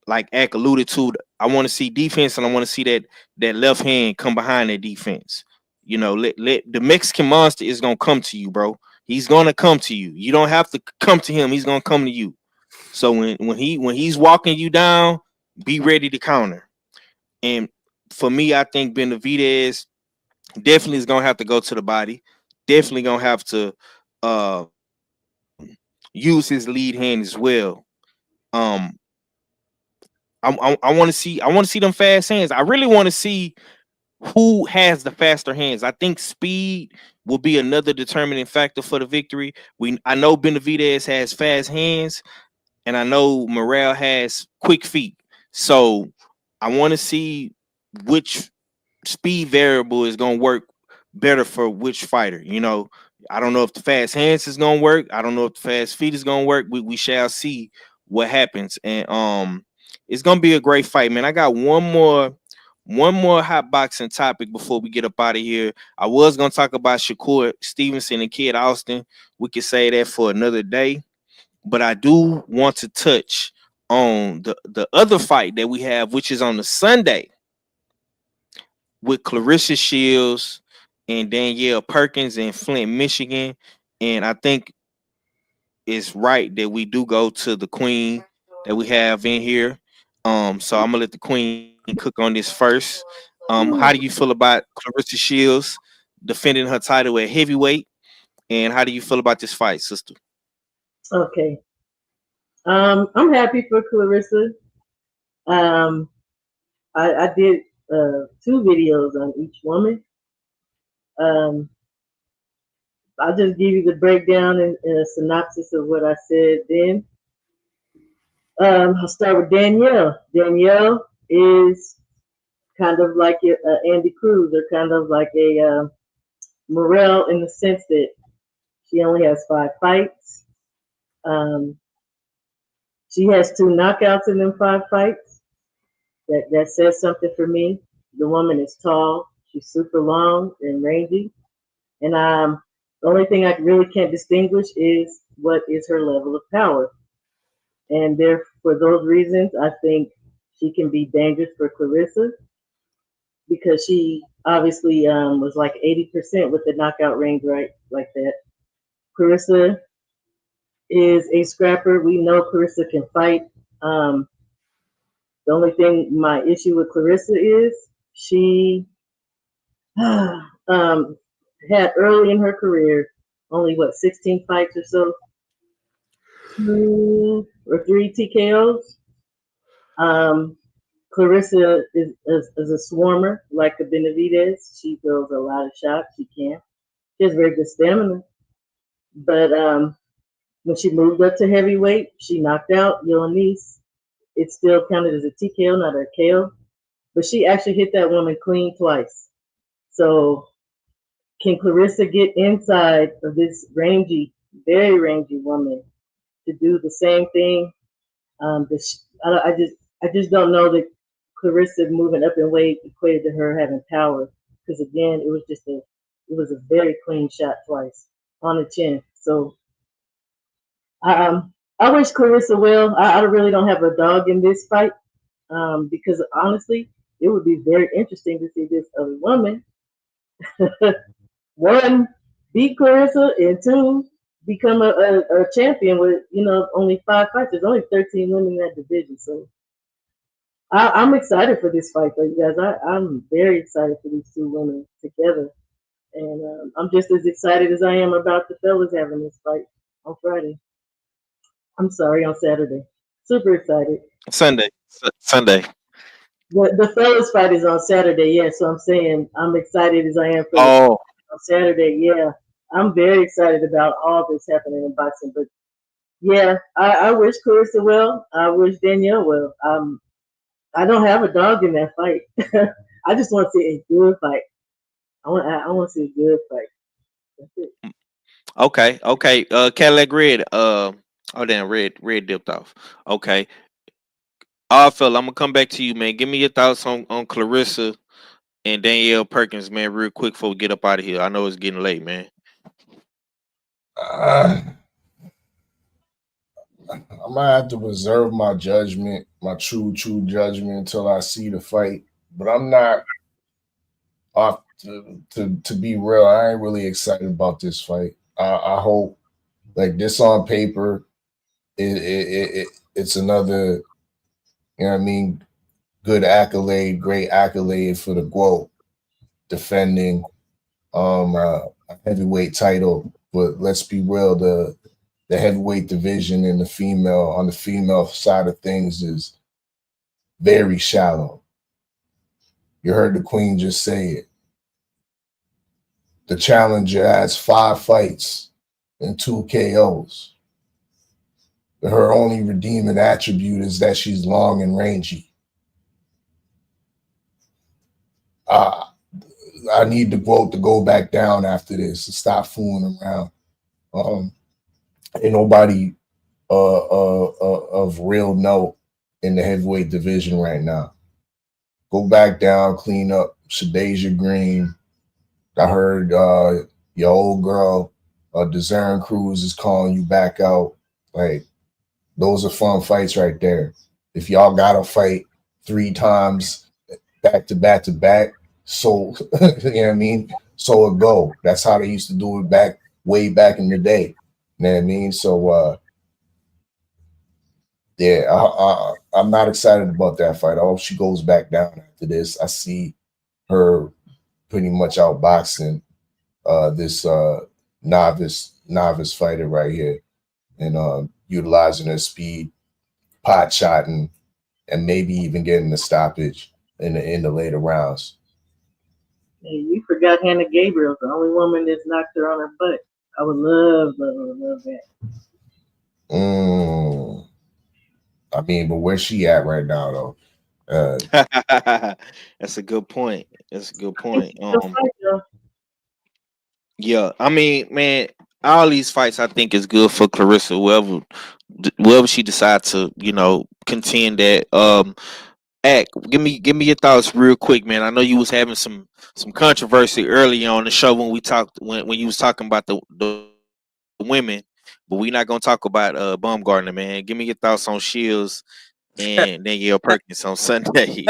Like Ak alluded to, I want to see defense, and I want to see that left hand come behind that defense. Let the Mexican monster is gonna come to you, bro. He's gonna come to you. You don't have to come to him. He's gonna come to you. So when he's walking you down, be ready to counter. And for me, I think Benavidez definitely is gonna have to go to the body. Definitely gonna have to use his lead hand as well. I want to see them fast hands. I really want to see who has the faster hands. I think speed will be another determining factor for the victory. I know Benavidez has fast hands, and I know Morrel has quick feet. So I want to see which speed variable is going to work better for which fighter. I don't know if the fast hands is going to work. I don't know if the fast feet is going to work. We shall see what happens. And it's going to be a great fight, man. I got one more hot boxing topic before we get up out of here. I was going to talk about Shakur Stevenson and Kid Austin. We could say that for another day. But I do want to touch on the other fight that we have, which is on the Sunday, with Clarissa Shields and Danielle Perkins in Flint, Michigan. And I think it's right that we do go to the queen that we have in here. So I'm gonna let the queen cook on this first. How do you feel about Clarissa Shields defending her title at heavyweight? And how do you feel about this fight, sister? Okay. I'm happy for Clarissa. I did 2 videos on each woman. I'll just give you the breakdown and a synopsis of what I said then. I'll start with Danielle. Danielle is kind of like Andy Cruz, or kind of like a Morrel, in the sense that she only has 5 fights. She has 2 knockouts in them 5 fights. That says something for me. The woman is tall. She's super long and rangy. And the only thing I really can't distinguish is what is her level of power. And for those reasons, I think she can be dangerous for Clarissa, because she obviously was like 80% with the knockout range, right? Like that. Clarissa is a scrapper. We know Clarissa can fight. The only thing, my issue with Clarissa is she had early in her career, only what 16 fights or so, 2 or 3 TKOs. Um, Clarissa is a swarmer like a Benavidez. She throws a lot of shots. She can. She has very good stamina. But when she moved up to heavyweight, she knocked out Yolanise. It's still counted as a TKO, not a KO. But she actually hit that woman clean twice. So can Clarissa get inside of this rangy, very rangy woman to do the same thing? I just don't know that Clarissa moving up in weight equated to her having power. Because again, it was a very clean shot twice on the chin. So I wish Clarissa well. I really don't have a dog in this fight because honestly, it would be very interesting to see this other woman, one, beat Clarissa, and two, become a champion with, only 5 fights. There's only 13 women in that division. So I'm excited for this fight, though, you guys. I'm very excited for these two women together. And I'm just as excited as I am about the fellas having this fight on Friday. I'm sorry, on Saturday. Super excited. Sunday. The fellas fight is on Saturday, yeah. So I'm saying I'm excited as I am for the Oh, on Saturday, yeah. I'm very excited about all this happening in boxing. But yeah, I wish Clarissa well. I wish Danielle well. I don't have a dog in that fight. I just want to see a good fight. I want to see a good fight. That's it. okay. Cadillac Red. Oh damn, red dipped off. Okay. Phil, I'm gonna come back to you, man. Give me your thoughts on Clarissa and Danielle Perkins, man, real quick before we get up out of here. I know it's getting late, man. I'm gonna have to reserve my judgment, my true judgment, until I see the fight. But I'm not off to be real. I ain't really excited about this fight. I hope like this on paper, it's another, you know what I mean, good accolade, great accolade for the GWO defending a heavyweight title. But let's be real, the heavyweight division in on the female side of things is very shallow. You heard the queen just say it. The challenger has 5 fights and 2 KOs. Her only redeeming attribute is that she's long and rangy. I need the GWO to go back down after this and stop fooling around. Ain't nobody of real note in the heavyweight division right now. Go back down, clean up. Shadeja Green. I heard your old girl, Desiree Cruz, is calling you back out. Like, those are fun fights right there. If y'all got to fight 3 times back to back to back, so you know what I mean? So it go. That's how they used to do it way back in the day. You know what I mean? So yeah, I'm not excited about that fight. I hope she goes back down after this. I see her pretty much outboxing this novice fighter right here, and utilizing her speed, pot shotting, and maybe even getting a stoppage in the later rounds. Hey, you forgot Hannah Gabriel, the only woman that's knocked her on her butt. I would love that. I mean, but where's she at right now, though? That's a good point. Yeah, I mean, man, all these fights I think is good for Clarissa. Whoever she decides to, contend that. Act, give me your thoughts real quick, man. I know you was having some controversy early on the show when you was talking about the women, but we're not gonna talk about Baumgartner, man. Give me your thoughts on Shields and Danielle Perkins on Sunday.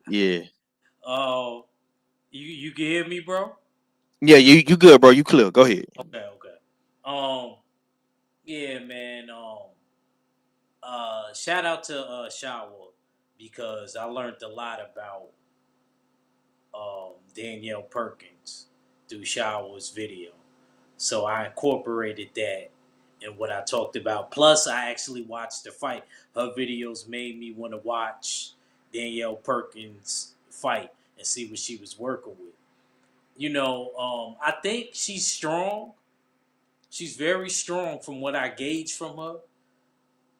Yeah. You can hear me, bro? Yeah, you good, bro. You clear. Go ahead. Okay. Yeah, man. Shout out to Shakur because I learned a lot about Danielle Perkins. through Shower's video. So I incorporated that in what I talked about. Plus, I actually watched the fight. Her videos made me want to watch Danielle Perkins fight and see what she was working with. I think she's strong. She's very strong from what I gauge from her.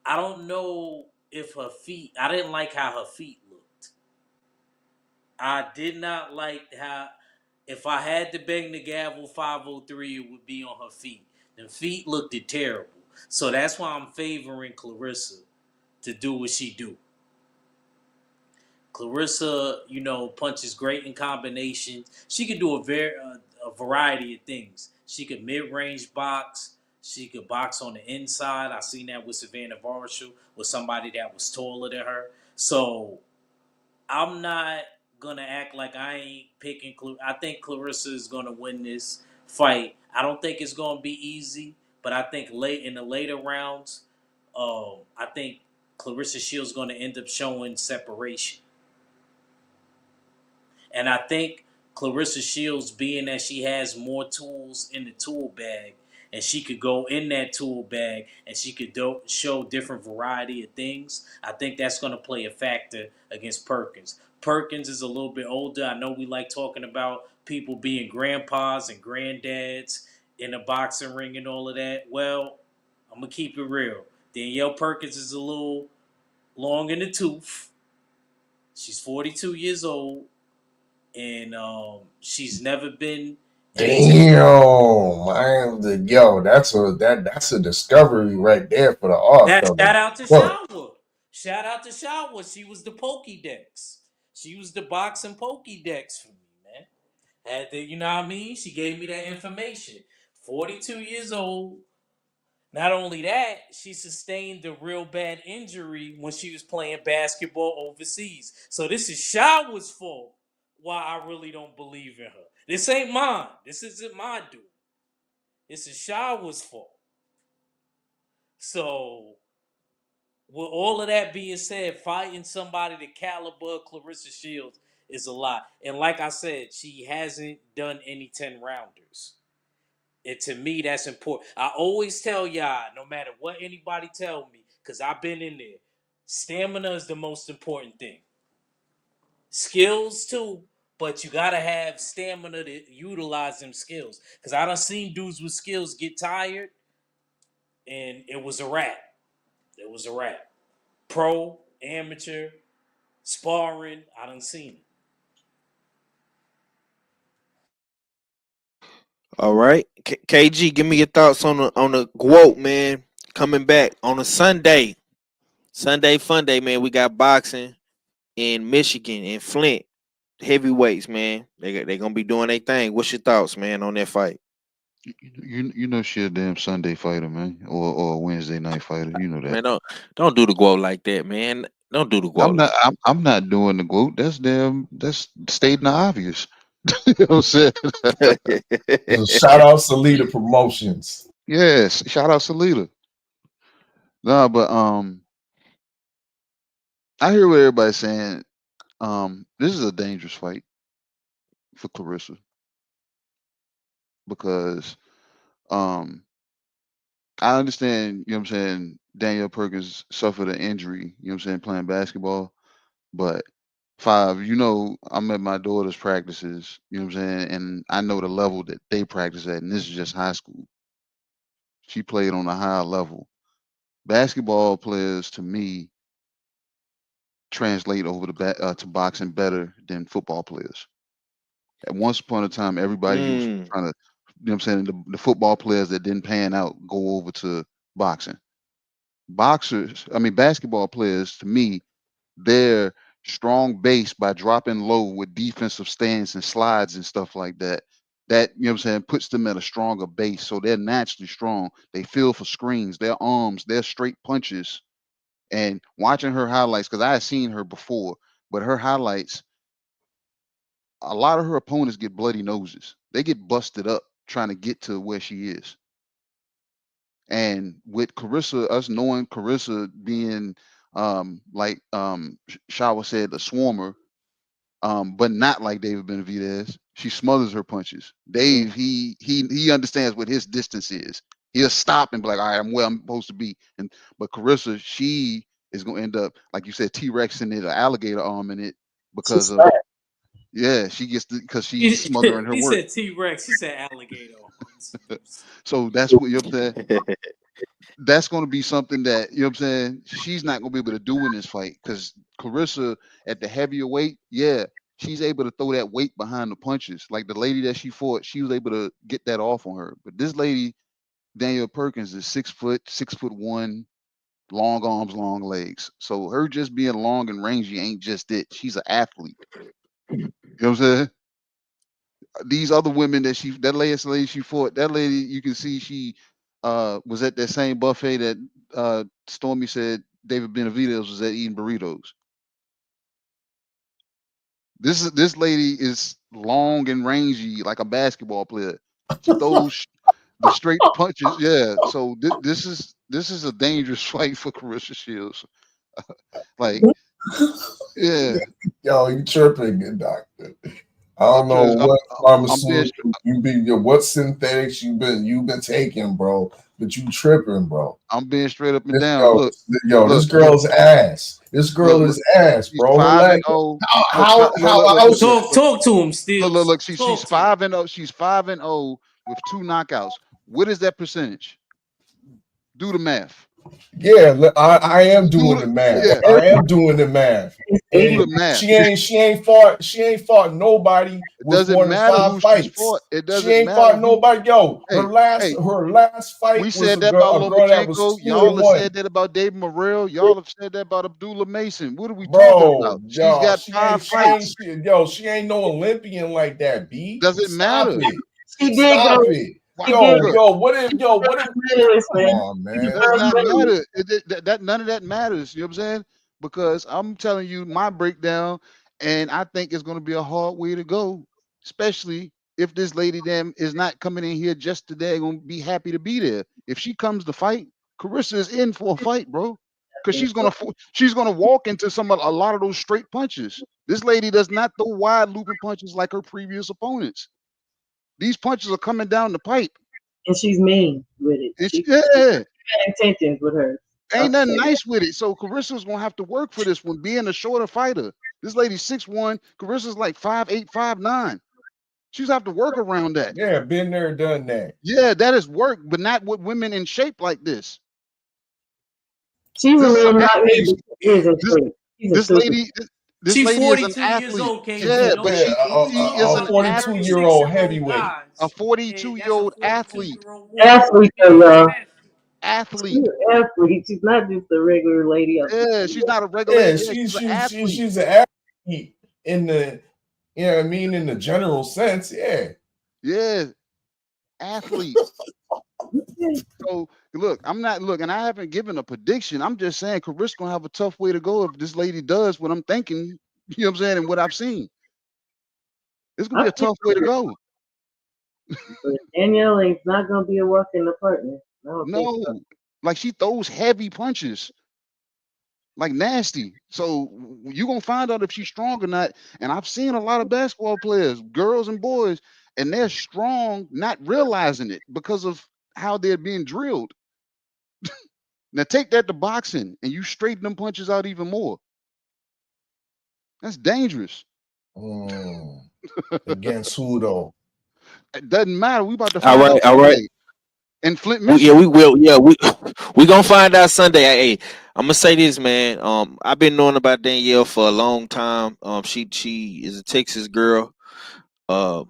I don't know if her feet, I didn't like how her feet looked. I did not like how, if I had to bang the gavel 503, it would be on her feet. The feet looked terrible. So that's why I'm favoring Clarissa to do what she do. Clarissa, punches great in combinations. She could do a variety of things. She could mid-range box. She could box on the inside. I seen that with Savannah Marshall, with somebody that was taller than her. So I'm not gonna act like I ain't picking. I think Clarissa is gonna win this fight. I don't think it's gonna be easy, but I think late in the later rounds, I think Clarissa Shields gonna end up showing separation. And I think Clarissa Shields, being that she has more tools in the tool bag, and she could go in that tool bag and she could show different variety of things, I think that's going to play a factor against Perkins. Perkins is a little bit older. I know we like talking about people being grandpas and granddads in a boxing ring and all of that. Well, I'm going to keep it real. Danielle Perkins is a little long in the tooth. She's 42 years old. And she's never been. Damn, that's a discovery right there for the That author. shout out to Shower. Shout out to Shower. She was the Pokédex. She was the boxing Pokédex for me, man. Had to, you know what I mean? She gave me that information. 42 years old. Not only that, she sustained a real bad injury when she was playing basketball overseas. So this is Shower's fault why I really don't believe in her. This ain't mine. This isn't my doing. This is Shower's fault. So, with all of that being said, fighting somebody the caliber of Clarissa Shields is a lot. And like I said, she hasn't done any 10 rounders. And to me, that's important. I always tell y'all, no matter what anybody tell me, because I've been in there, stamina is the most important thing. Skills too, but you gotta have stamina to utilize them skills. Because I done seen dudes with skills get tired, and it was a wrap. It was a wrap. Pro, amateur, sparring, I done seen it. All right, KG, give me your thoughts on the quote, man. Coming back on a Sunday fun day, man. We got boxing in Michigan in Flint, heavyweights, man. They gonna be doing their thing. What's your thoughts, man, on that fight? You know she a damn Sunday fighter, man, or a Wednesday night fighter. You know that. Man, don't do the quote like that, man. Don't do the quote. I'm not doing the quote. That's stating the obvious. You know what I'm saying? Shout out Salida Promotions. Yes, shout out Salida. No, but I hear what everybody's saying. This is a dangerous fight for Clarissa because I understand, you know what I'm saying, Danielle Perkins suffered an injury, you know what I'm saying, playing basketball. But I'm at my daughter's practices, you know what I'm saying, and I know the level that they practice at, and this is just high school. She played on a higher level. Basketball players, to me, translate over to boxing better than football players. At once upon a time, everybody was trying to, you know what I'm saying, the football players that didn't pan out go over to boxing. Basketball players, to me, they're strong base by dropping low with defensive stance and slides and stuff like that. That, you know what I'm saying, puts them at a stronger base. So they're naturally strong. They feel for screens, their arms, their straight punches. And watching her highlights, because I had seen her before, but her highlights, a lot of her opponents get bloody noses. They get busted up trying to get to where she is. And with Clarissa, us knowing Clarissa being Shawa said, the swarmer, but not like David Benavidez. She smothers her punches. Dave, he understands what his distance is. He'll stop and be like, all right, I'm where I'm supposed to be. But Clarissa, she is gonna end up, like you said, T-Rex in it, or alligator arm in it, because of she gets because she's smothering her He work. said T-Rex. He said alligator. So that's what you're saying. That's going to be something that, you know what I'm saying, she's not going to be able to do in this fight, because Clarissa at the heavier weight, she's able to throw that weight behind the punches. Like the lady that she fought, she was able to get that off on her. But this lady, Danielle Perkins, is 6 foot, 6'1", long arms, long legs. So her just being long and rangy ain't just it. She's an athlete. You know what I'm saying? These other women that lady she fought, that lady, you can see she was at that same buffet that Stormy said David Benavidez was at eating burritos. This lady is long and rangy like a basketball player. She throws the straight punches. Yeah. So this is a dangerous fight for Clarissa Shields. Like, yeah. Yo, you tripping, good doctor. I don't know what pharmaceutical what synthetics you've been taking, bro. But you tripping, bro. I'm being straight up and down. This girl's ass. This girl is ass, bro. 5-0. Talk to him, Steve. Look. She's 5-0. She's 5-0 with 2 knockouts. What is that percentage? Do the math. Yeah, I am doing the math. Yeah. I am doing the math. Do the math. She ain't fought nobody with more than 5 fights. She ain't fought nobody. Yo, her last fight. We said that about Lomachenko. Y'all have said that about David Morrel. Y'all have said that about Abdullah Mason. What are we talking about? She's got 5 fights. She ain't no Olympian like that, B. Doesn't matter. Stop it. Yo, what if? Come on, man. It does not matter. None of that matters. You know what I'm saying? Because I'm telling you my breakdown, and I think it's going to be a hard way to go, especially if this lady is not coming in here just today, going to be happy to be there. If she comes to fight, Clarissa is in for a fight, bro. Because she's gonna walk into a lot of those straight punches. This lady does not throw wide looping punches like her previous opponents. These punches are coming down the pipe. And she's mean with it. She had intentions with her. Ain't nothing nice with it. So Carissa's going to have to work for this one, being a shorter fighter. This lady's 6'1". Carissa's like 5'8", 5'9". She's have to work around that. Yeah, been there, done that. Yeah, that is work, but not with women in shape like this. She's a little not me. This lady... This lady is an athlete. Yeah, but she is an 42-year-old heavyweight. A 42-year-old athlete. Athlete, y'all. Athlete. She's an athlete. She's not just a regular lady. Yeah, she's not a regular. Yeah, she's an athlete in the, you know what I mean, in the general sense. Yeah. Yeah, athlete. So look, and I haven't given a prediction. I'm just saying Carissa's gonna have a tough way to go if this lady does what I'm thinking, you know what I'm saying, and what I've seen. It's gonna be a tough way to go. Danielle is not gonna be a walk in the partner. No, like she throws heavy punches. Like nasty. So you're gonna find out if she's strong or not. And I've seen a lot of basketball players, girls and boys, and they're strong, not realizing it because of how they're being drilled. Now take that to boxing and you straighten them punches out even more. That's dangerous. Against who though? It doesn't matter. We about to find out. All right. And Flint, yeah, we will. Yeah, we gonna find out Sunday. Hey, I'm gonna say this, man. I've been knowing about Danielle for a long time. She is a Texas girl. Yeah,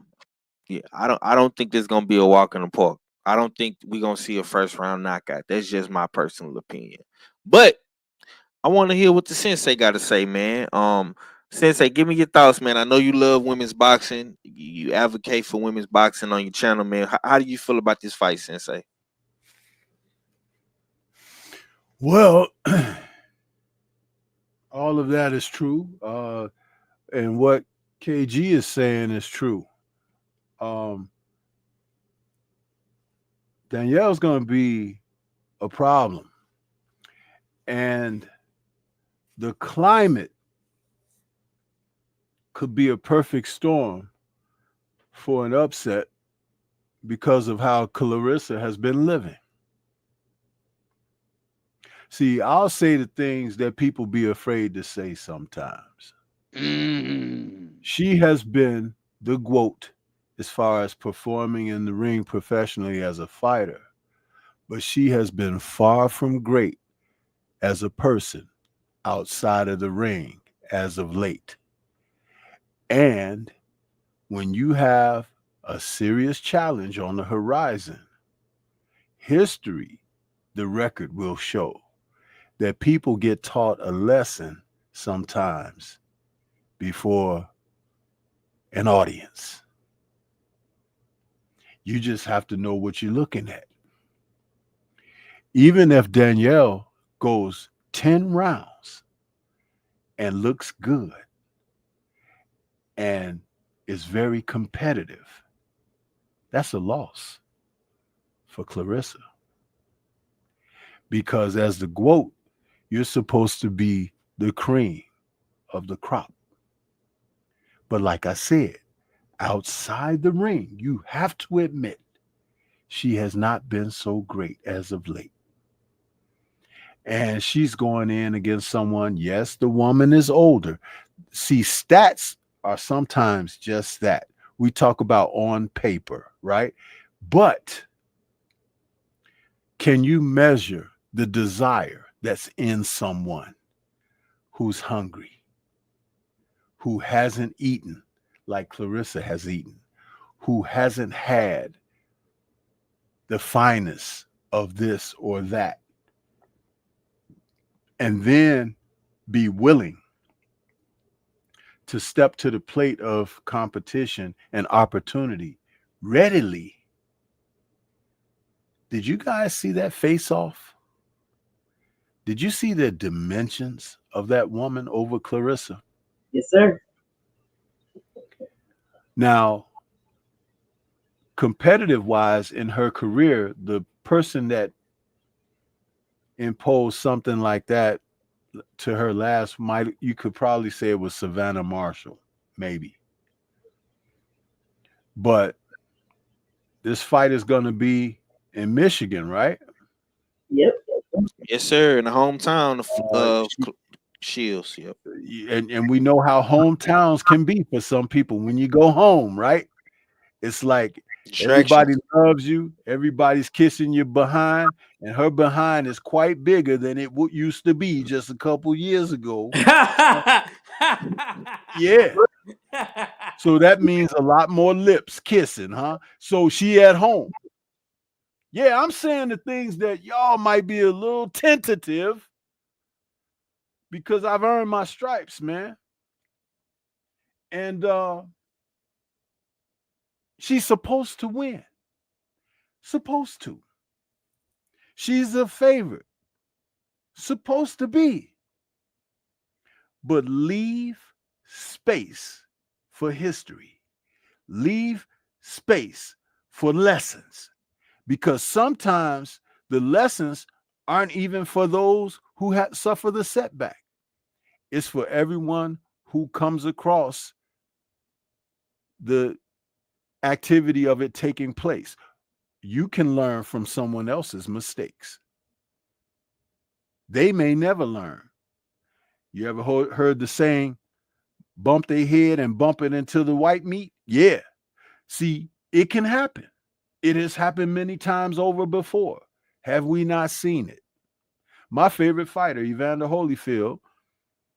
I don't think there's gonna be a walk in the park. I don't think we're gonna see a first round knockout. That's just my personal opinion. But I want to hear what the sensei got to say, man. Sensei, give me your thoughts, man. I know you love women's boxing. You advocate for women's boxing on your channel, man. How do you feel about this fight, Sensei? Well, all of that is true. And what KG is saying is true. Danielle's going to be a problem. And the climate could be a perfect storm for an upset because of how Clarissa has been living. See, I'll say the things that people be afraid to say sometimes. She has been the GOAT as far as performing in the ring professionally as a fighter, but she has been far from great as a person outside of the ring as of late. And when you have a serious challenge on the horizon, history, the record will show that people get taught a lesson sometimes before an audience. You just have to know what you're looking at. Even if Danielle goes 10 rounds and looks good and is very competitive, that's a loss for Clarissa. Because as the GOAT, you're supposed to be the cream of the crop. But like I said, outside the ring, you have to admit she has not been so great as of late. And she's going in against someone, yes, the woman is older. See, stats are sometimes just that. We talk about on paper, right? But can you measure the desire that's in someone who's hungry, who hasn't eaten like Clarissa has eaten, who hasn't had the finest of this or that, and then be willing to step to the plate of competition and opportunity readily? Did you guys see that face off? Did you see the dimensions of that woman over Clarissa? Yes, sir. Now, competitive wise in her career, the person that imposed something like that to her last, you could probably say it was Savannah Marshall, maybe. But this fight is going to be in Michigan, right? Yep. Yes, sir. In the hometown of Shields. Yep. And we know how hometowns can be for some people. When you go home, right? It's like everybody loves you, everybody's kissing you behind, and her behind is quite bigger than it used to be just a couple years ago. Yeah. So that means a lot more lips kissing, huh? So she at home. Yeah, I'm saying the things that y'all might be a little tentative because I've earned my stripes, man. And she's supposed to win. Supposed to. She's a favorite. Supposed to be. But leave space for history. Leave space for lessons. Because sometimes the lessons aren't even for those who suffer the setback. It's for everyone who comes across the activity of it taking place. You can learn from someone else's mistakes. They may never learn. You ever heard the saying, bump their head and bump it into the white meat? Yeah. See, it can happen. It has happened many times over before. Have we not seen it? My favorite fighter, Evander Holyfield,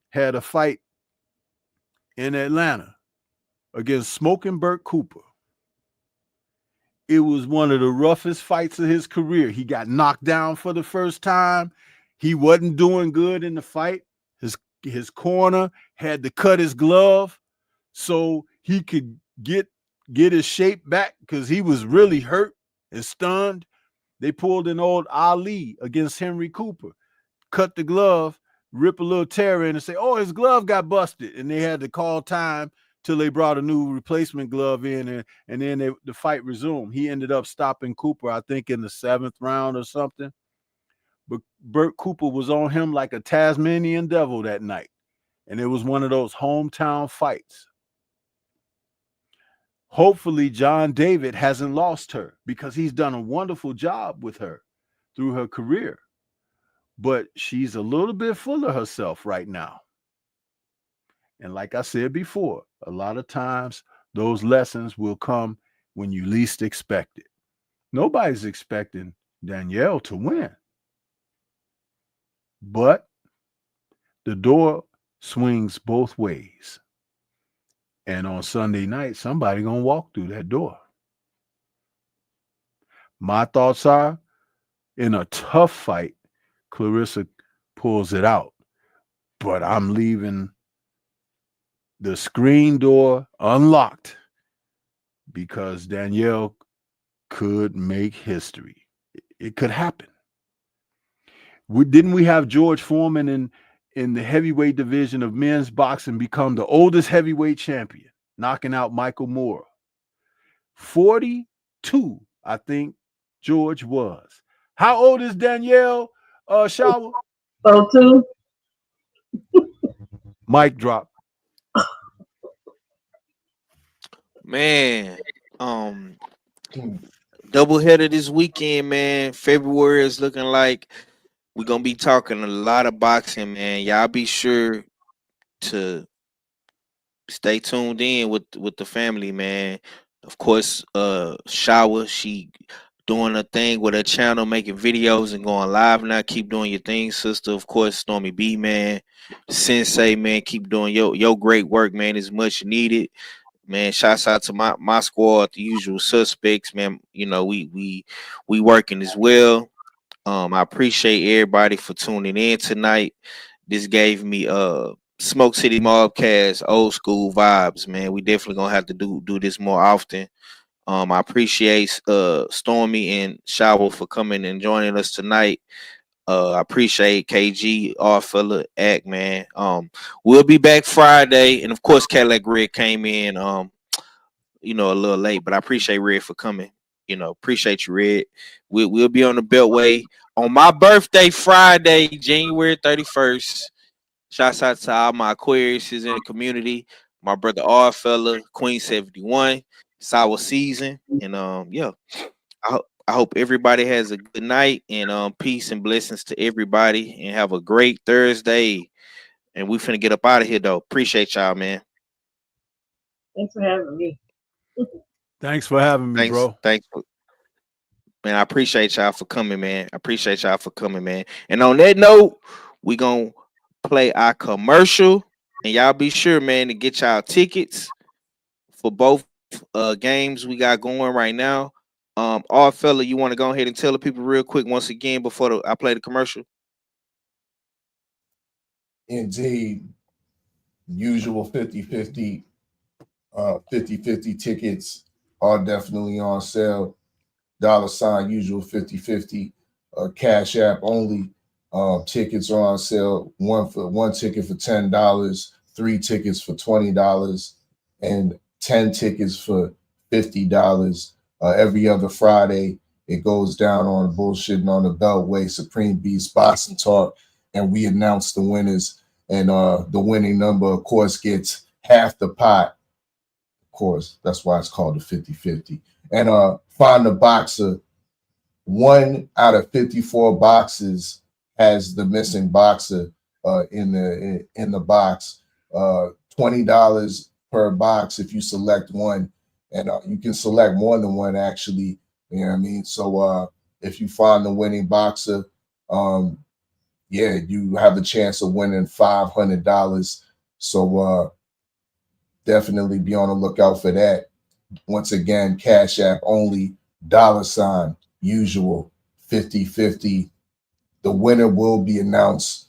had a fight in Atlanta against Smoking Burt Cooper. It was one of the roughest fights of his career. He got knocked down for the first time. He wasn't doing good in the fight. His corner had to cut his glove so he could get his shape back because he was really hurt and stunned. They pulled an old Ali against Henry Cooper, cut the glove, rip a little tear in and say, oh, his glove got busted. And they had to call time till they brought a new replacement glove in, and then the fight resumed. He ended up stopping Cooper, I think, in the 7th round or something. But Burt Cooper was on him like a Tasmanian devil that night. And it was one of those hometown fights. Hopefully, John David hasn't lost her because he's done a wonderful job with her through her career. But she's a little bit full of herself right now. And like I said before, a lot of times those lessons will come when you least expect it. Nobody's expecting Danielle to win. But the door swings both ways. And on Sunday night, somebody gonna walk through that door. My thoughts are, in a tough fight, Clarissa pulls it out. But I'm leaving the screen door unlocked because Danielle could make history. It could happen. Didn't we have George Foreman in the heavyweight division of men's boxing become the oldest heavyweight champion, knocking out Michael Morrel? 42, I think George was. How old is Danielle Shower? 02. Mic drop. Man, doubleheader this weekend, man. February is looking like we're gonna be talking a lot of boxing, man. Y'all be sure to stay tuned in with the family, man. Of course, Shower, she doing a thing with her channel, making videos and going live now. Keep doing your thing, sister. Of course, Stormy B, man. Sensei, man, keep doing your great work, man. It's much needed. Man, shouts out to my squad, the usual suspects, man. You know, we working as well. I appreciate everybody for tuning in tonight. This gave me Smoke City Mobcast old school vibes, man. We definitely gonna have to do this more often. I appreciate Stormy and Shower for coming and joining us tonight. I appreciate KG, our fella, Act, man. We'll be back Friday, and of course, Cadillac Red came in, a little late, but I appreciate Red for coming. Appreciate you, Red. We'll be on the Beltway on my birthday, Friday, January 31st. Shouts out to all my Aquariuses in the community. My brother, our fella, Queen 71. It's our season, and I hope everybody has a good night, and peace and blessings to everybody, and have a great Thursday. And we finna get up out of here, though. Appreciate y'all, man. Thanks for having me. Thanks for having me, bro. Thanks. Man, I appreciate y'all for coming, man. And on that note, we gonna play our commercial, and y'all be sure, man, to get y'all tickets for both games we got going right now. All fella, you want to go ahead and tell the people real quick once again before I play the commercial? Indeed. Usual 50-50 tickets are definitely on sale. $ usual 50-50 Cash App only. Tickets are on sale. One ticket for $10, 3 tickets for $20, and 10 tickets for $50. Every other Friday, it goes down on Bullshitting on the Beltway, Supreme Beast Boxing Talk, and we announce the winners. And the winning number, of course, gets half the pot. Of course, that's why it's called the 50-50. And Find the Boxer, 1 out of 54 boxes has the missing boxer in the box. $20 per box if you select one, and you can select more than one, actually. You know what I mean? So if you find the winning boxer, you have a chance of winning $500. So definitely be on the lookout for that. Once again, Cash App only, $ usual 50-50. The winner will be announced.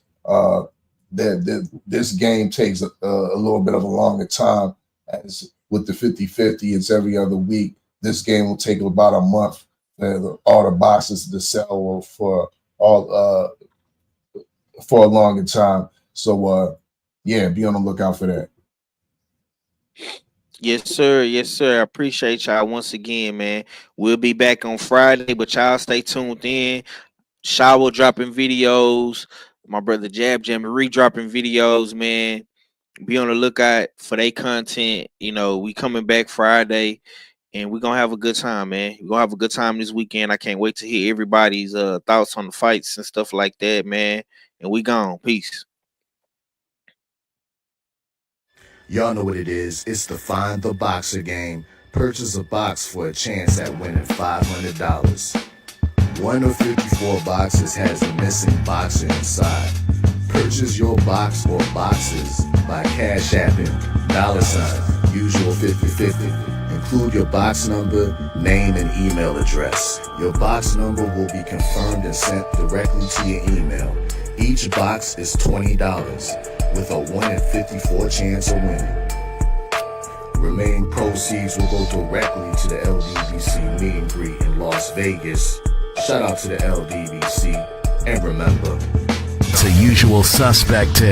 This game takes a little bit of a longer time. As with the 50-50, it's every other week. This game will take about a month for all the boxes to sell for a longer time. So be on the lookout for that. Yes, sir. Yes, sir. I appreciate y'all once again, man. We'll be back on Friday, but y'all stay tuned in. Shower dropping videos. My brother Jab Jamboree dropping videos, man. Be on the lookout for their content. You know, we coming back Friday, and we're gonna have a good time, man. We're gonna have a good time this weekend. I can't wait to hear everybody's thoughts on the fights and stuff like that, man. And we gone. Peace. Y'all know what it is. It's the Find the Boxer game. Purchase a box for a chance at winning $500. One of 54 boxes has a missing boxer inside. Purchase your box or boxes by Cash Apping, $, usual 50/50. Include your box number, name, and email address. Your box number will be confirmed and sent directly to your email. Each box is $20, with a 1 in 54 chance of winning. Remaining proceeds will go directly to the LDBC meet and greet in Las Vegas. Shout out to the LDBC, and remember, It's a usual suspect.